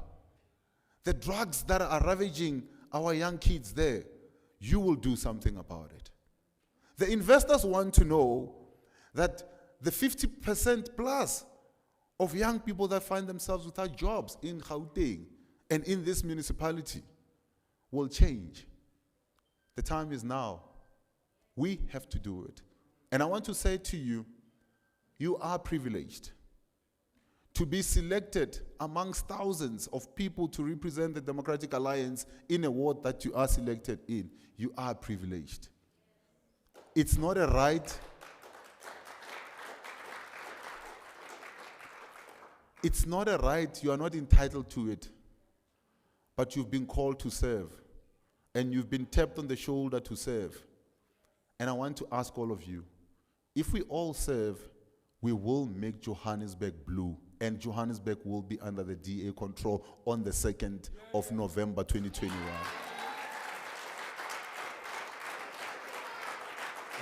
the drugs that are ravaging our young kids there, you will do something about it. The investors want to know that the 50% plus of young people that find themselves without jobs in Gauteng and in this municipality will change. The time is now. We have to do it. And I want to say to you, you are privileged to be selected amongst thousands of people to represent the Democratic Alliance in a ward that you are selected in. You are privileged. It's not a right. It's not a right. You are not entitled to it. But you've been called to serve. And you've been tapped on the shoulder to serve. And I want to ask all of you, if we all serve, we will make Johannesburg blue. And Johannesburg will be under the DA control on the 2nd of November 2021.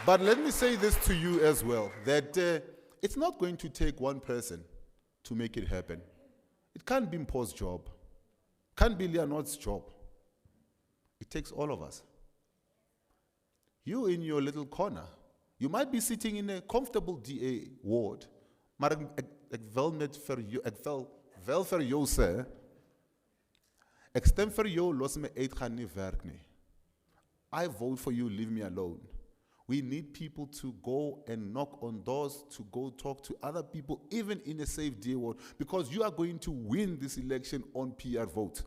But let me say this to you as well, that it's not going to take one person to make it happen. It can't be Mpo's job. Can't be Leonard's job. It takes all of us. You in your little corner, you might be sitting in a comfortable DA ward, maar ek wil net vir jou, ek wel vir jou sê, ek stem vir jou, los my uit, gaan nie werk nie. I vote for you, leave me alone. We need people to go and knock on doors, to go talk to other people, even in a safe DA ward, because you are going to win this election on PR vote.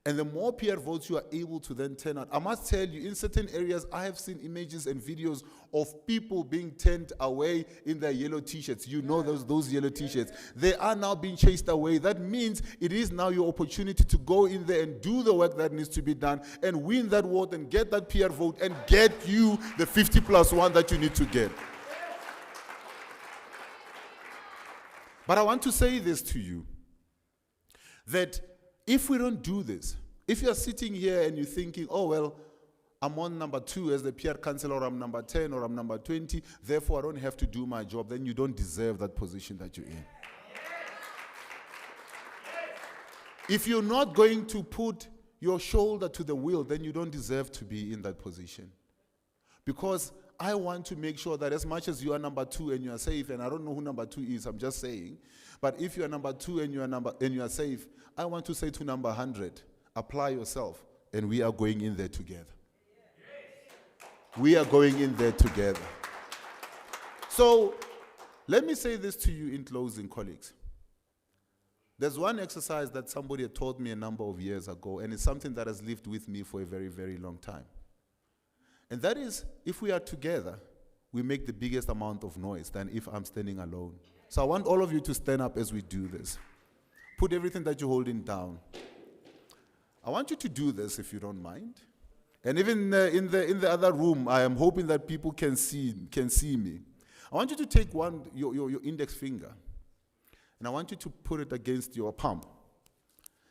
And the more PR votes you are able to then turn out. I must tell you, in certain areas, I have seen images and videos of people being turned away in their yellow t-shirts. You know those yellow t-shirts. They are now being chased away. That means it is now your opportunity to go in there and do the work that needs to be done and win that vote and get that PR vote and get you the 50+1 that you need to get. But I want to say this to you, that if we don't do this, if you're sitting here and you're thinking, oh, well, I'm on number 2 as the PR councillor, or I'm number 10, or I'm number 20, therefore I don't have to do my job, then you don't deserve that position that you're in. If you're not going to put your shoulder to the wheel, then you don't deserve to be in that position. Because I want to make sure that as much as you are number 2 and you are safe, and I don't know who number 2 is, I'm just saying, but if you are number 2 and you are safe, I want to say to number 100, apply yourself, and we are going in there together. We are going in there together. So, let me say this to you in closing, colleagues. There's one exercise that somebody had taught me a number of years ago, and it's something that has lived with me for a very, very long time. And that is, if we are together, we make the biggest amount of noise than if I'm standing alone. So I want all of you to stand up as we do this. Put everything that you're holding down. I want you to do this if you don't mind. And even in the other room, I am hoping that people can see me. I want you to take your index finger, and I want you to put it against your palm.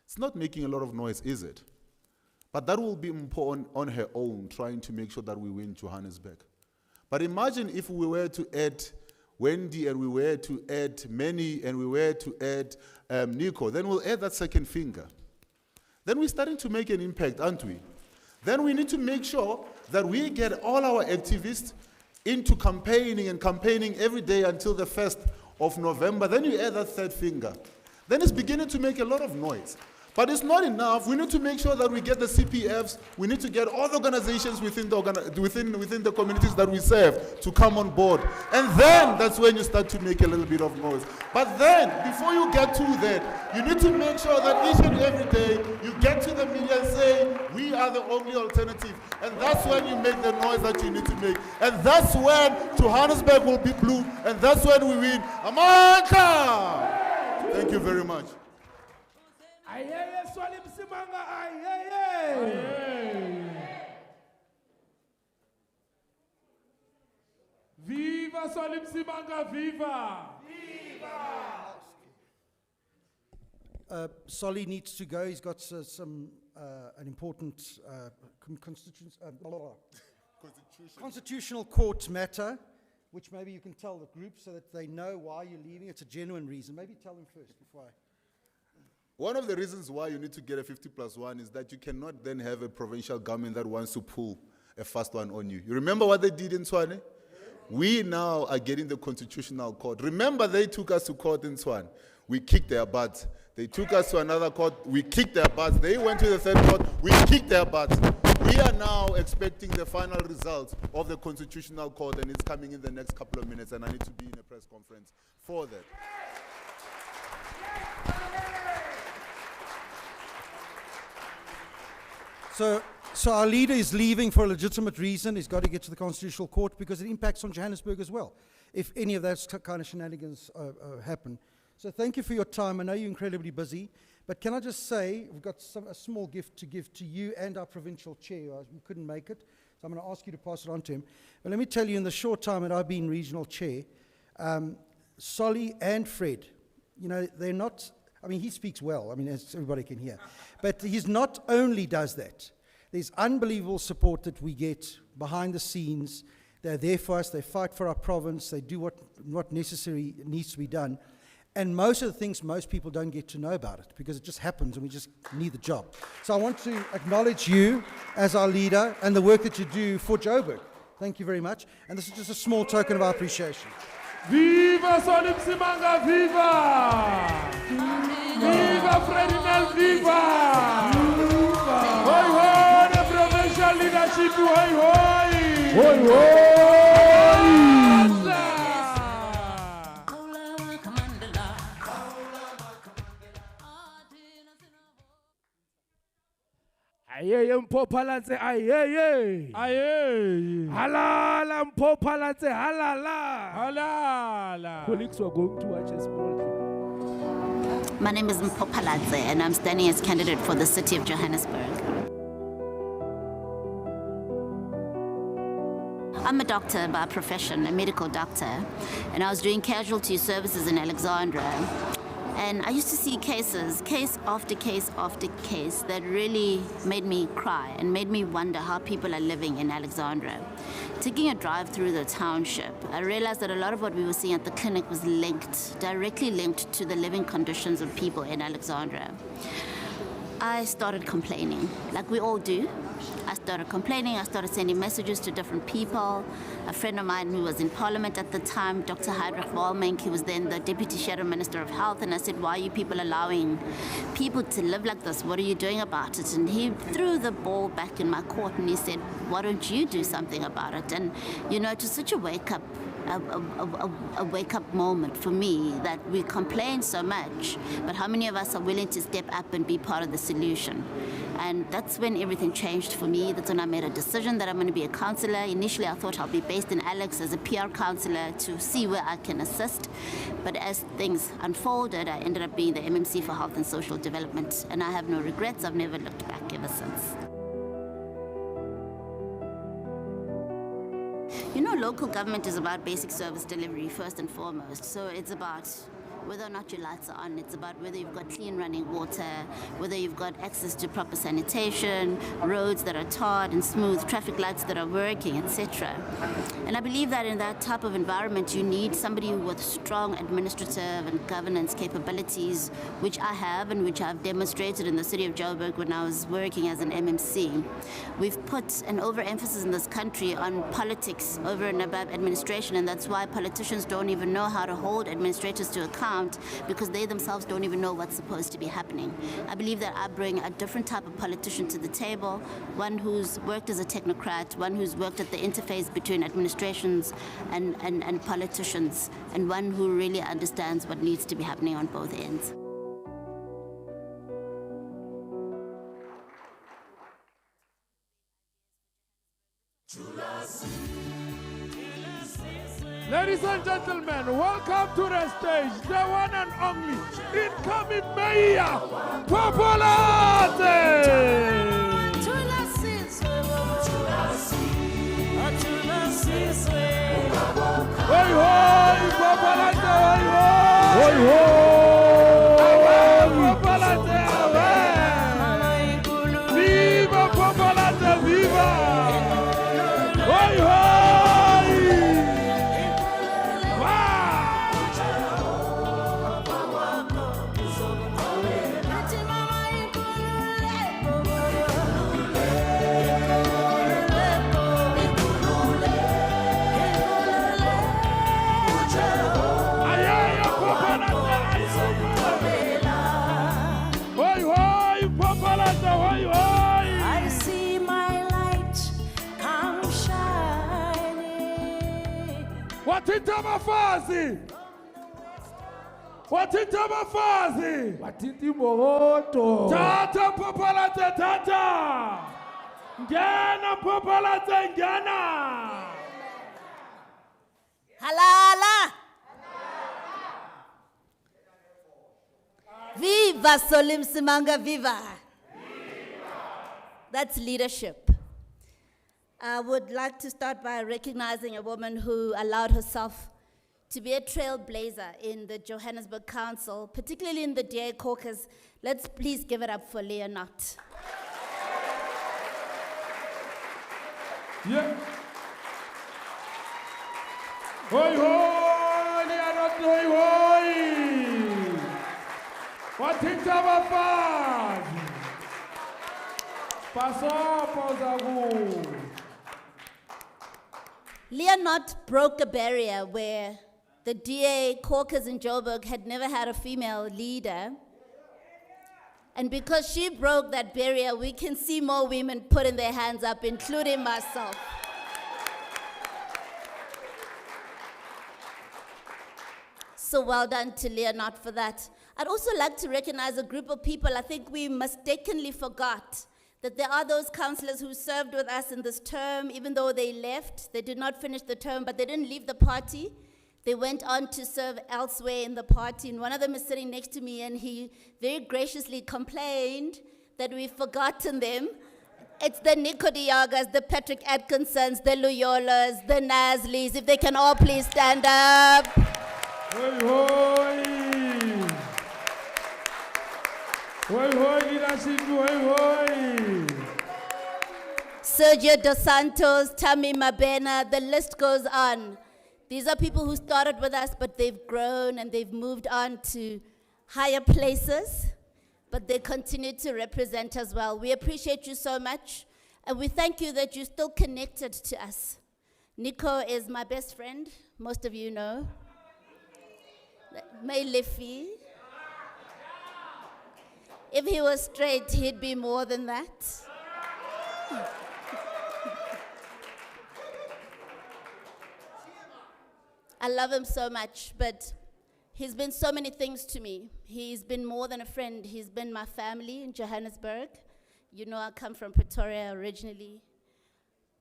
It's not making a lot of noise, is it? But that will be important on her own, trying to make sure that we win Johannesburg. But imagine if we were to add Wendy, and we were to add Manny, and we were to add Nico. Then we'll add that second finger. Then we're starting to make an impact, aren't we? Then we need to make sure that we get all our activists into campaigning every day until the 1st of November. Then you add that third finger. Then it's beginning to make a lot of noise. But it's not enough. We need to make sure that we get the CPFs. We need to get all the organizations within the communities that we serve to come on board. And then that's when you start to make a little bit of noise. But then, before you get to that, you need to make sure that each and every day you get to the media and say, we are the only alternative. And that's when you make the noise that you need to make. And that's when Johannesburg will be blue. And that's when we win. Amandla! Thank you very much. Ayeye Swali Msimanga, ayeye. Viva Swali Msimanga, viva! Solly needs to go. He's got an important constitutional court matter, which maybe you can tell the group so that they know why you're leaving. It's a genuine reason. Maybe tell them first before I... One of the reasons why you need to get a 50+1 is that you cannot then have a provincial government that wants to pull a fast one on you. You remember what they did in Tshwane? We now are getting the constitutional court. Remember, they took us to court in Tshwane. We kicked their butts. They took us to another court. We kicked their butts. They went to the third court. We kicked their butts. We are now expecting the final results of the constitutional court, and it's coming in the next couple of minutes, and I need to be in a press conference for that. So our leader is leaving for a legitimate reason. He's got to get to the Constitutional Court because it impacts on Johannesburg as well, if any of those kind of shenanigans happen. So thank you for your time. I know you're incredibly busy, but can I just say, we've got a small gift to give to you and our provincial chair. We couldn't make it, so I'm going to ask you to pass it on to him. But let me tell you, in the short time that I've been regional chair, Solly and Fred, you know, they're not... I mean, he speaks well, I mean, as everybody can hear. But he's not only does that, there's unbelievable support that we get behind the scenes. They're there for us, they fight for our province, they do what necessary needs to be done. And most of the things most people don't get to know about it because it just happens and we just need the job. So I want to acknowledge you as our leader and the work that you do for Joburg. Thank you very much. And this is just a small token of our appreciation. Viva Swali Msimanga, viva! Viva Fredinel, viva! Hoi hoi, the provincial leadership, hoi hoi! Hoi hoi! Ayeye mpophalatse, ayeye! Ayeye! Halala mpophalatse, halala! Halala! Colleagues, we're going to watch a small clip. My name is Mpopaladze, and I'm standing as candidate for the city of Johannesburg. I'm a doctor by profession, a medical doctor, and I was doing casualty services in Alexandra. And I used to see cases, case after case after case, that really made me cry and made me wonder how people are living in Alexandra. Taking a drive through the township, I realized that a lot of what we were seeing at the clinic was directly linked to the living conditions of people in Alexandra. I started complaining, like we all do. I started complaining, I started sending messages to different people. A friend of mine who was in Parliament at the time, Dr. Heinrich Walmenk, he was then the Deputy Shadow Minister of Health, and I said, why are you people allowing people to live like this? What are you doing about it? And he threw the ball back in my court and he said, why don't you do something about it? And, you know, it was such a wake-up moment for me that we complain so much, but how many of us are willing to step up and be part of the solution? And that's when everything changed for me. That's when I made a decision that I'm going to be a councillor. Initially, I thought I'll be based in Alex as a PR councillor to see where I can assist. But as things unfolded, I ended up being the MMC for Health and Social Development. And I have no regrets. I've never looked back ever since. You know, local government is about basic service delivery first and foremost. So it's about whether or not your lights are on. It's about whether you've got clean running water, whether you've got access to proper sanitation, roads that are tarred and smooth, traffic lights that are working, etc. And I believe that in that type of environment, you need somebody with strong administrative and governance capabilities, which I have and which I've demonstrated in the city of Joburg when I was working as an MMC. We've put an overemphasis in this country on politics over and above administration, and that's why politicians don't even know how to hold administrators to account, because they themselves don't even know what's supposed to be happening. I believe that I bring a different type of politician to the table, one who's worked as a technocrat, one who's worked at the interface between administrations and politicians, and one who really understands what needs to be happening on both ends. Ladies and gentlemen, welcome to the stage, the one and only incoming mayor, Popolate! Hoi hoi, Popolate, hoi hoi! Popolate, viva Popolate, viva! Hoi hoi! I see my light come shining. Watita mafazi! Watita mafazi! Watiti Mohoto. Tata Popolate, tata! Ngena Popolate, ngena! Halala. Viva Solim Simanga, viva. That's leadership. I would like to start by recognizing a woman who allowed herself to be a trailblazer in the Johannesburg Council, particularly in the DA caucus. Let's please give it up for Leonard. Yeah. Hoi hoi, Leonard, hoi hoi! Watita mafazi! Leonard broke a barrier where the DA caucus in Joburg had never had a female leader. And because she broke that barrier, we can see more women putting their hands up, including myself. So well done to Leonard for that. I'd also like to recognize a group of people. I think we mistakenly forgot that there are those councillors who served with us in this term, even though they left. They did not finish the term, but they didn't leave the party. They went on to serve elsewhere in the party, and one of them is sitting next to me, and he very graciously complained that we've forgotten them. It's the Nico Diagas, the Patrick Atkinsons, the Loyolas, the Nasleys. If they can all please stand up. Hoi hoi! Hoi hoi, leadership, hoi hoi! Sergio Dos Santos, Tammy Mabena, the list goes on. These are people who started with us, but they've grown and they've moved on to higher places, but they continue to represent as well. We appreciate you so much, and we thank you that you're still connected to us. Nico is my best friend, most of you know. May Liffy. If he was straight, he'd be more than that. I love him so much, but he's been so many things to me. He's been more than a friend. He's been my family in Johannesburg. You know, I come from Pretoria originally.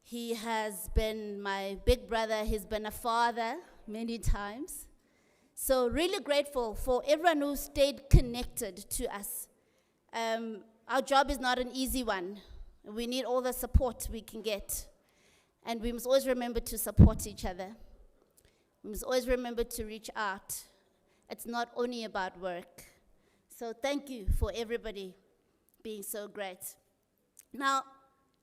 He has been my big brother. He's been a father many times. So really grateful for everyone who stayed connected to us. Our job is not an easy one. We need all the support we can get. And we must always remember to support each other. We must always remember to reach out. It's not only about work. So thank you for everybody being so great. Now,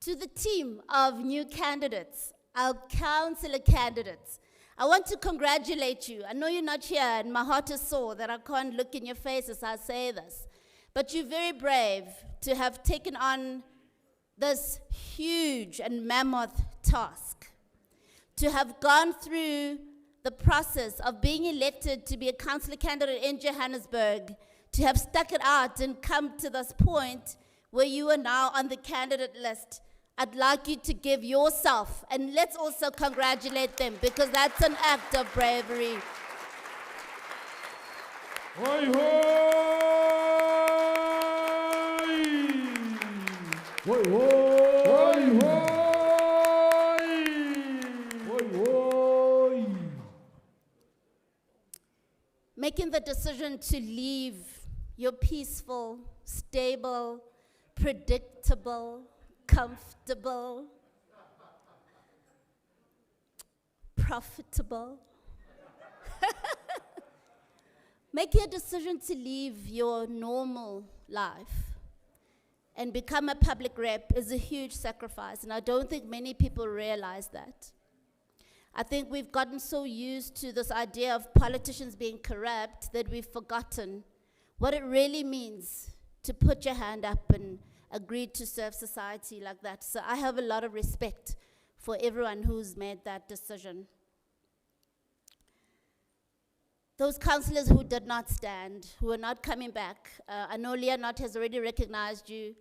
to the team of new candidates, our councillor candidates, I want to congratulate you. I know you're not here, and my heart is sore that I can't look in your face as I say this. But you're very brave to have taken on this huge and mammoth task, to have gone through the process of being elected to be a councillor candidate in Johannesburg, to have stuck it out and come to this point where you are now on the candidate list. I'd like you to give yourself, and let's also congratulate them, because that's an act of bravery. Hoi, hoi! Hoi, hoi! Hoi, hoi! Hoi, hoi! Making the decision to leave your peaceful, stable, predictable, comfortable, profitable. Making a decision to leave your normal life and become a public rep is a huge sacrifice, and I don't think many people realize that. I think we've gotten so used to this idea of politicians being corrupt that we've forgotten what it really means to put your hand up and agree to serve society like that. So I have a lot of respect for everyone who's made that decision. Those councillors who did not stand, who are not coming back, I know Leonard has already recognized you.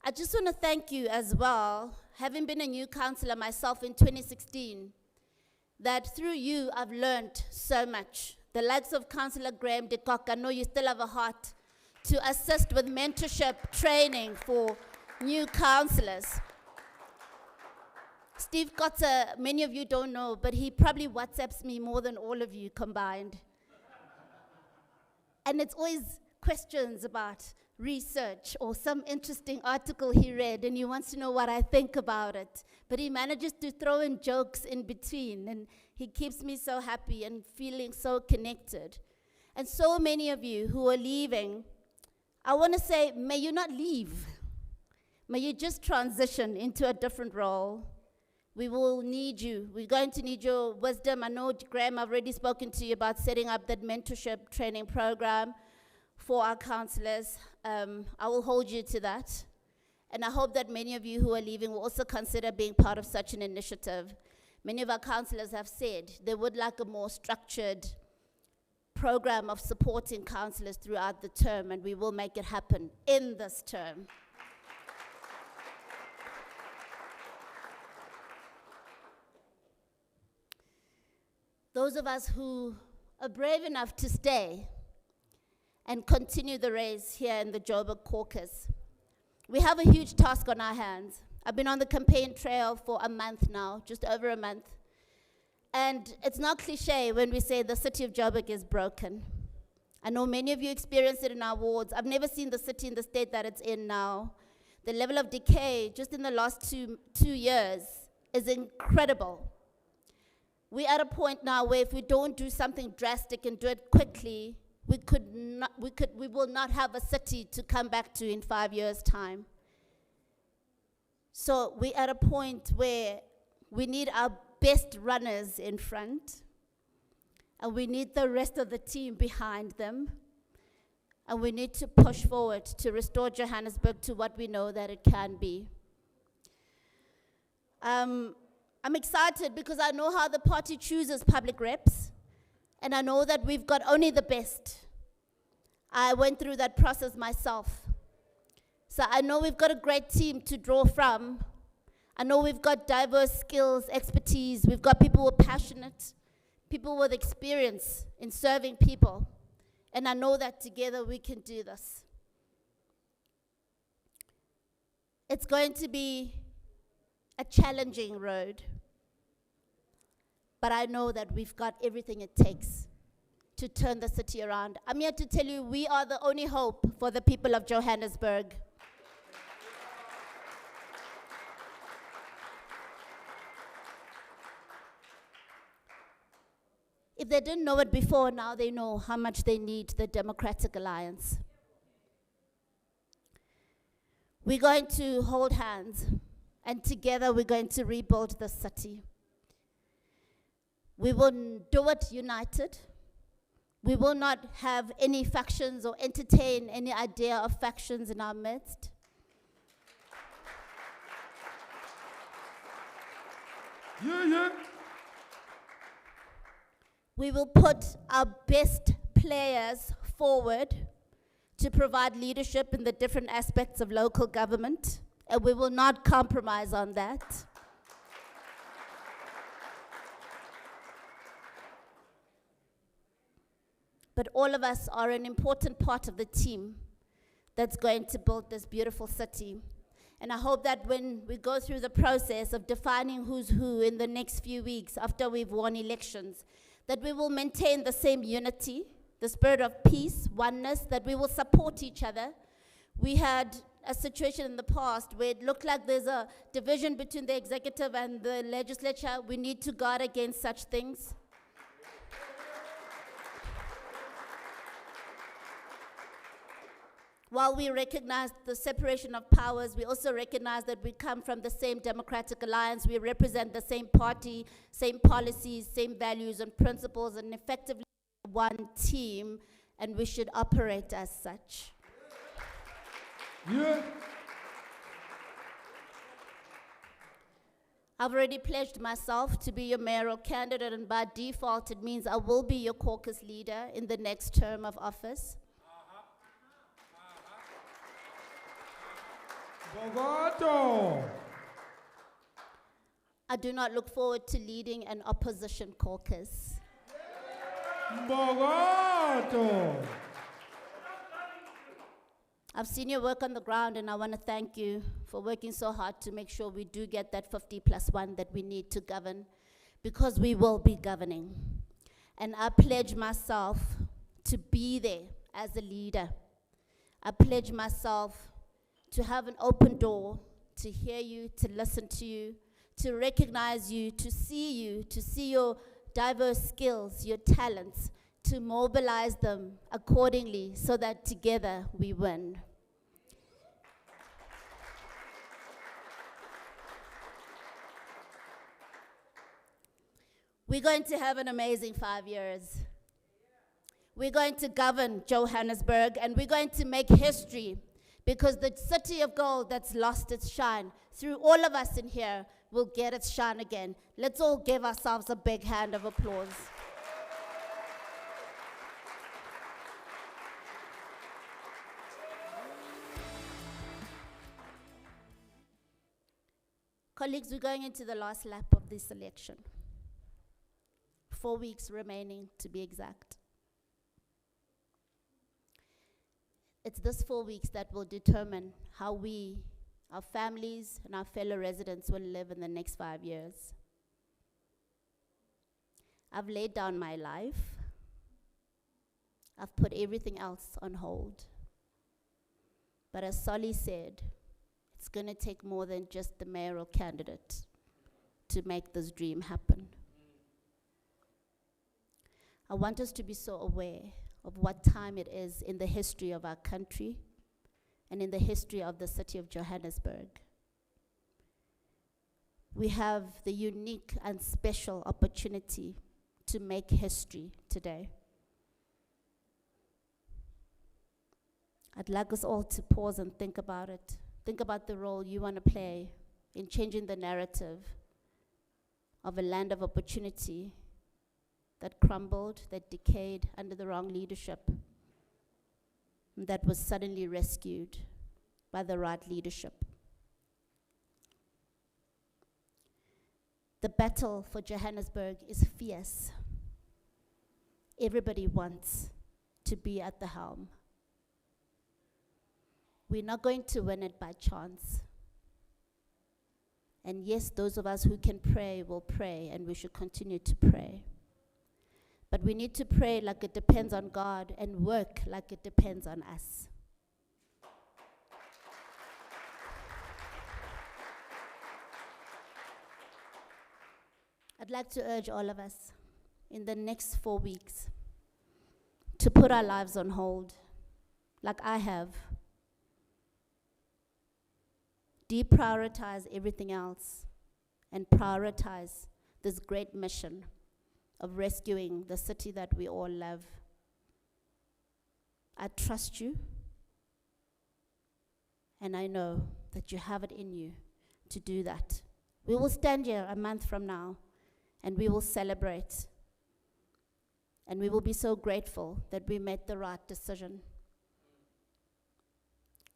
I just want to thank you as well, having been a new councillor myself in 2016, that through you I've learned so much. The likes of Councillor Graham de Kock, I know you still have a heart to assist with mentorship training for new councillors. Steve Kotter, many of you don't know, but he probably WhatsApps me more than all of you combined. And it's always questions about research or some interesting article he read, and he wants to know what I think about it. But he manages to throw in jokes in between, and he keeps me so happy and feeling so connected. And so many of you who are leaving, I want to say, may you not leave. May you just transition into a different role. We will need you. We're going to need your wisdom. I know, Graham, I've already spoken to you about setting up that mentorship training program for our councillors. I will hold you to that. And I hope that many of you who are leaving will also consider being part of such an initiative. Many of our councillors have said they would like a more structured program of supporting councillors throughout the term, and we will make it happen in this term. Those of us who are brave enough to stay and continue the race here in the Joburg caucus, we have a huge task on our hands. I've been on the campaign trail for a month now, just over a month. And it's not cliche when we say the city of Joburg is broken. I know many of you experienced it in our wards. I've never seen the city in the state that it's in now. The level of decay just in the last two years is incredible. We're at a point now where if we don't do something drastic and do it quickly, we will not have a city to come back to in 5 years' time. So we're at a point where we need our best runners in front, and we need the rest of the team behind them, and we need to push forward to restore Johannesburg to what we know that it can be. I'm excited because I know how the party chooses public reps, and I know that we've got only the best. I went through that process myself. So I know we've got a great team to draw from. I know we've got diverse skills, expertise. We've got people who are passionate, people with experience in serving people. And I know that together we can do this. It's going to be a challenging road, but I know that we've got everything it takes to turn the city around. I'm here to tell you we are the only hope for the people of Johannesburg. If they didn't know it before, now they know how much they need the Democratic Alliance. We're going to hold hands, and together we're going to rebuild the city. We will do it united. We will not have any factions or entertain any idea of factions in our midst. Yeah. We will put our best players forward to provide leadership in the different aspects of local government, and we will not compromise on that. But all of us are an important part of the team that's going to build this beautiful city. And I hope that when we go through the process of defining who's who in the next few weeks after we've won elections, that we will maintain the same unity, the spirit of peace, oneness, that we will support each other. We had a situation in the past where it looked like there's a division between the executive and the legislature. We need to guard against such things. While we recognize the separation of powers, we also recognize that we come from the same democratic alliance. We represent the same party, same policies, same values and principles, and effectively one team, and we should operate as such. Yeah. I've already pledged myself to be your mayoral candidate, and by default, it means I will be your caucus leader in the next term of office. Bogoto. I do not look forward to leading an opposition caucus. Bogoto. I've seen your work on the ground, and I want to thank you for working so hard to make sure we do get that 50+1 that we need to govern, because we will be governing. And I pledge myself to be there as a leader. I pledge myself to have an open door, to hear you, to listen to you, to recognize you, to see your diverse skills, your talents, to mobilize them accordingly so that together we win. We're going to have an amazing 5 years. We're going to govern Johannesburg, and we're going to make history, because the city of gold that's lost its shine, through all of us in here, will get its shine again. Let's all give ourselves a big hand of applause. Colleagues, we're going into the last lap of this election. 4 weeks remaining, to be exact. It's this 4 weeks that will determine how we, our families, and our fellow residents will live in the next 5 years. I've laid down my life. I've put everything else on hold. But as Solly said, it's going to take more than just the mayoral candidate to make this dream happen. I want us to be so aware of what time it is in the history of our country and in the history of the city of Johannesburg. We have the unique and special opportunity to make history today. I'd like us all to pause and think about it. Think about the role you want to play in changing the narrative of a land of opportunity that crumbled, that decayed under the wrong leadership, and that was suddenly rescued by the right leadership. The battle for Johannesburg is fierce. Everybody wants to be at the helm. We're not going to win it by chance. And yes, those of us who can pray will pray, and we should continue to pray. But we need to pray like it depends on God and work like it depends on us. I'd like to urge all of us in the next 4 weeks to put our lives on hold, like I have. Deprioritize everything else and prioritize this great mission of rescuing the city that we all love. I trust you, and I know that you have it in you to do that. We will stand here a month from now, and we will celebrate, and we will be so grateful that we made the right decision.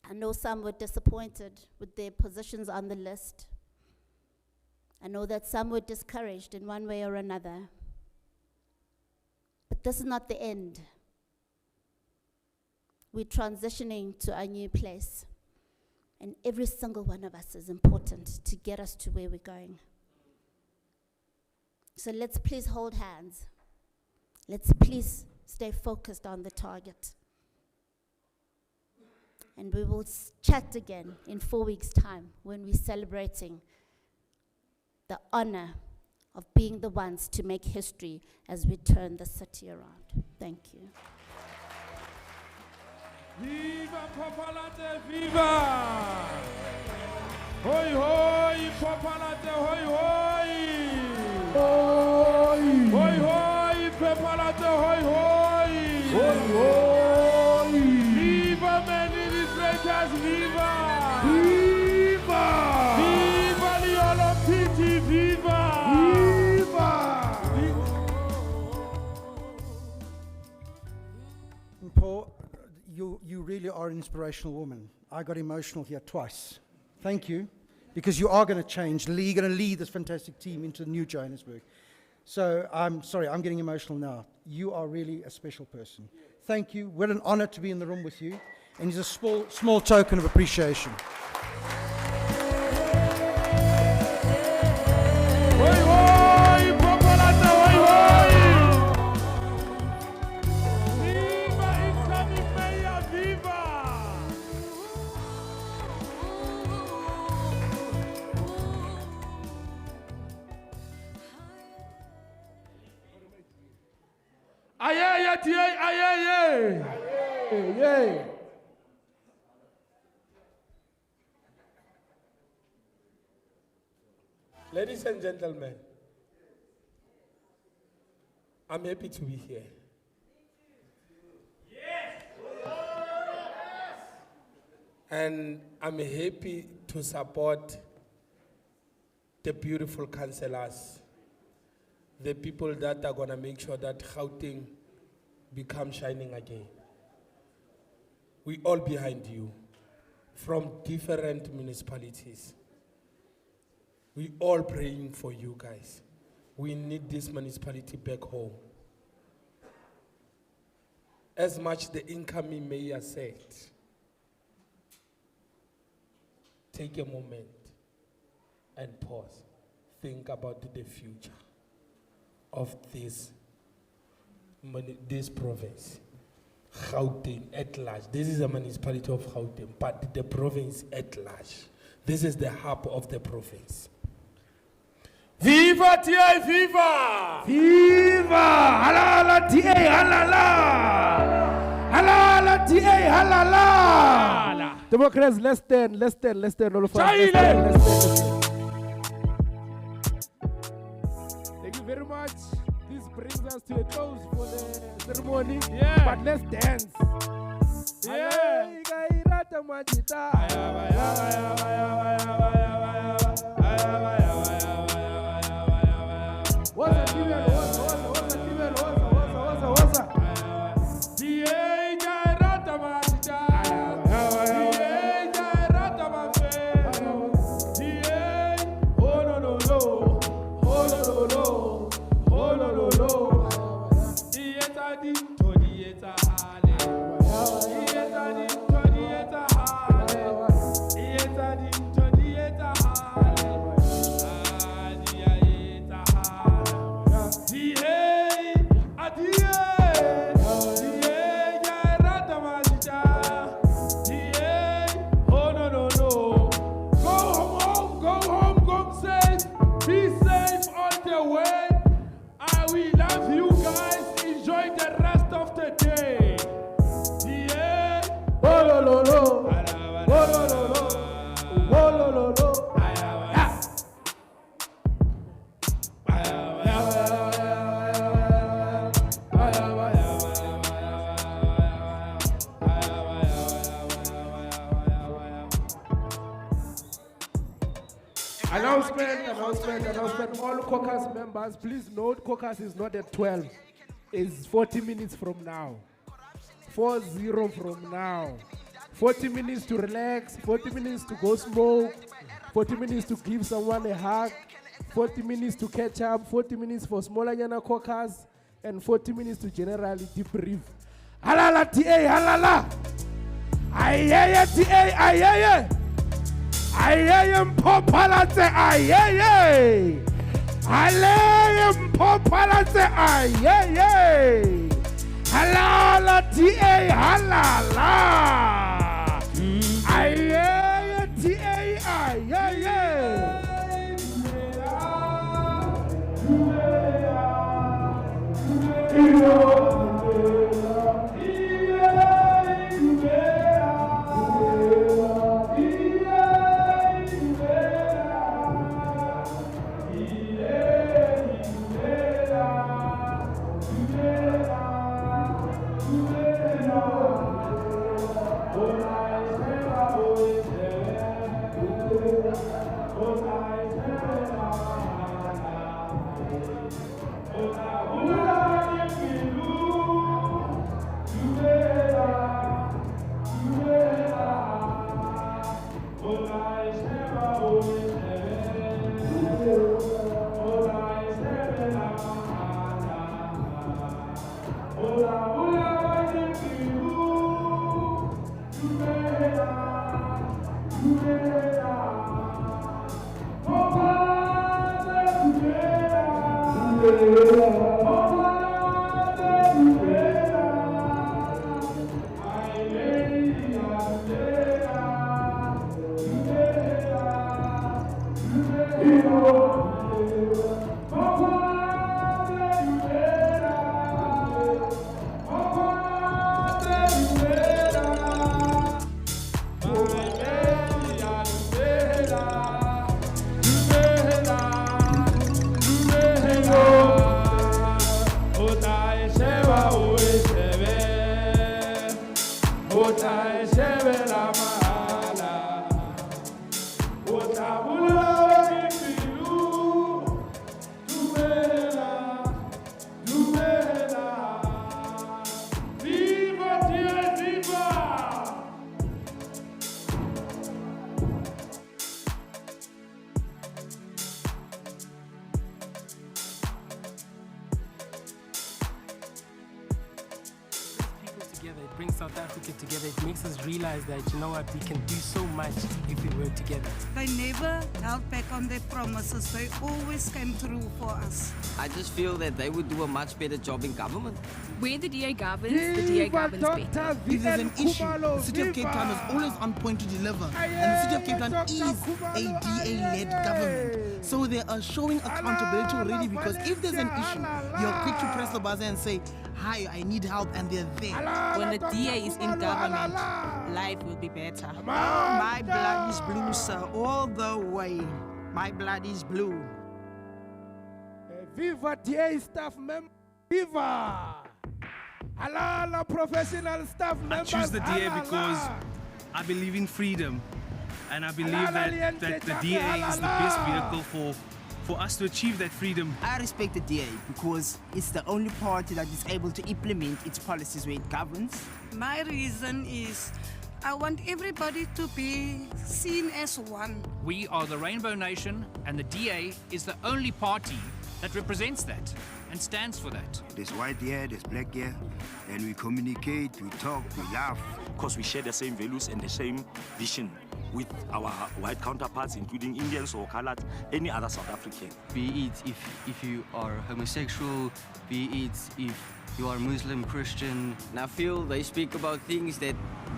I know some were disappointed with their positions on the list. I know that some were discouraged in one way or another. But this is not the end. We're transitioning to a new place. And every single one of us is important to get us to where we're going. So let's please hold hands. Let's please stay focused on the target. And we will chat again in 4 weeks' time when we're celebrating the honor of being the ones to make history as we turn the city around. Thank you. Viva Popalate, viva! Hoi hoi, Popalate, hoi hoi! Hoi! Hoi hoi, Popalate, hoi hoi! Hoi hoi! Viva Menini's viva! Viva! Viva Liolopiti, viva! Paul, you really are an inspirational woman. I got emotional here twice. Thank you, because you are going to change. You're going to lead this fantastic team into New Johannesburg. So I'm sorry, I'm getting emotional now. You are really a special person. Thank you. What an honor to be in the room with you. And it's a small token of appreciation. Hoi hoi, Popalate, hoi hoi! Viva incoming mayor, viva! Aye, aye, aye. Ladies and gentlemen, I'm happy to be here. And I'm happy to support the beautiful councillors, the people that are going to make sure that Gauteng becomes shining again. We all behind you, from different municipalities. We all praying for you guys. We need this municipality back home. As much the incoming mayor said, take a moment and pause. Think about the future of this province. Gauteng at large. This is a municipality of Gauteng, but the province at large. This is the hub of the province. Viva TI, viva! Viva! Halala TA, halala! Halala TA, halala! Democrats, let's stand, all of us. Chile! Let's stand. Thank you very much. This brings us to a close for the ceremony. Yeah. But let's dance. Yeah. What's the Announcement. All caucus members, please note, caucus is not at 12. It's 40 minutes from now. 40 from now. 40 minutes to relax, 40 minutes to go smoke, 40 minutes to give someone a hug, 40 minutes to catch up, 40 minutes for smaller yana caucus, and 40 minutes to generally debrief. Halala TA, halala! Ayeye TA, ayeye! Ayeye mpopalate, ayeye! Ayeye mpopalate, ayeye! Halala TA, halala! Ayeye TA, ayeye! It brings South Africa together. It makes us realize that, you know what, we can do so much if we work together. They never held back on their promises. They always came through for us. I just feel that they would do a much better job in government. Where the DA governs, the DA governs better. If there's an issue, the City of Cape Town is always on point to deliver. And the City of Cape Town is a DA-led government. So they are showing accountability already, because if there's an issue, you're quick to press the buzzer and say, hi, I need help, and they're there. When the DA is in government, life will be better. My blood is blue, sir, all the way. My blood is blue. Viva DA staff member, viva! Halala professional staff members. I choose the DA because I believe in freedom, and I believe that the DA is the best vehicle for us to achieve that freedom. I respect the DA because it's the only party that is able to implement its policies where it governs. My reason is I want everybody to be seen as one. We are the Rainbow Nation, and the DA is the only party that represents that and stands for that. There's white here, there's black here, and we communicate, we talk, we laugh. Because we share the same values and the same vision with our white counterparts, including Indians or colored, any other South African. Be it if you are homosexual, be it if you are Muslim, Christian. And I feel they speak about things that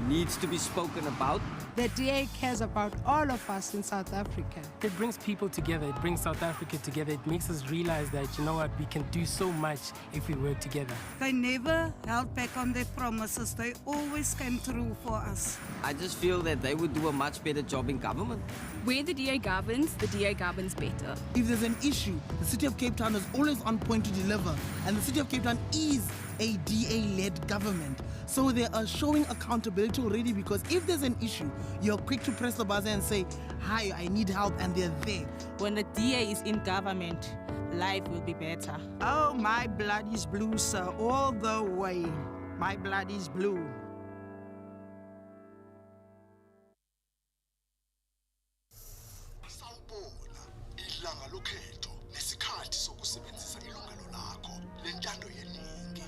needs to be spoken about. The DA cares about all of us in South Africa. It brings people together. It brings South Africa together. It makes us realize that, you know what, we can do so much if we work together. They never held back on their promises. They always came through for us. I just feel that they would do a much better job in government. Where the DA governs, the DA governs better. If there's an issue, the City of Cape Town is always on point to deliver. And the City of Cape Town is a DA-led government. So they are showing accountability already, because if there's an issue, you're quick to press the buzzer and say, hi, I need help, and they're there. When the DA is in government, life will be better. Oh, my blood is blue, sir, all the way. My blood is blue. Ilanga lokhetho nesikhathi sokusebenzisa ilungelo lakho lentando yeningi.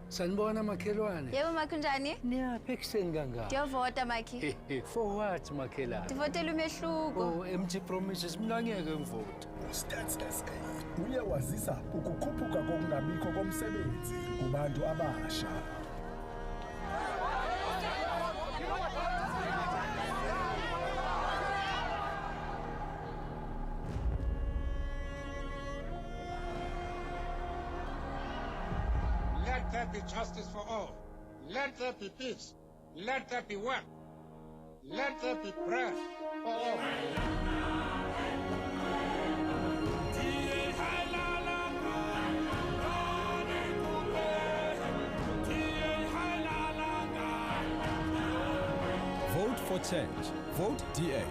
Sanibona makhelwane. Yebo makunjani? Niyaphi ekuseni kangaka? Ndiyovota makhi. For what makhelwane? Ndivotela umehluko. Oh, empty promises mina ngeke ngivota. Stats SA uyawazisa ukukhuphuka kokungabikho komsebenzi kubantu abasha. Let there be justice for all. Let there be peace. Let there be work. Let there be bread for all. Vote for change. Vote DA.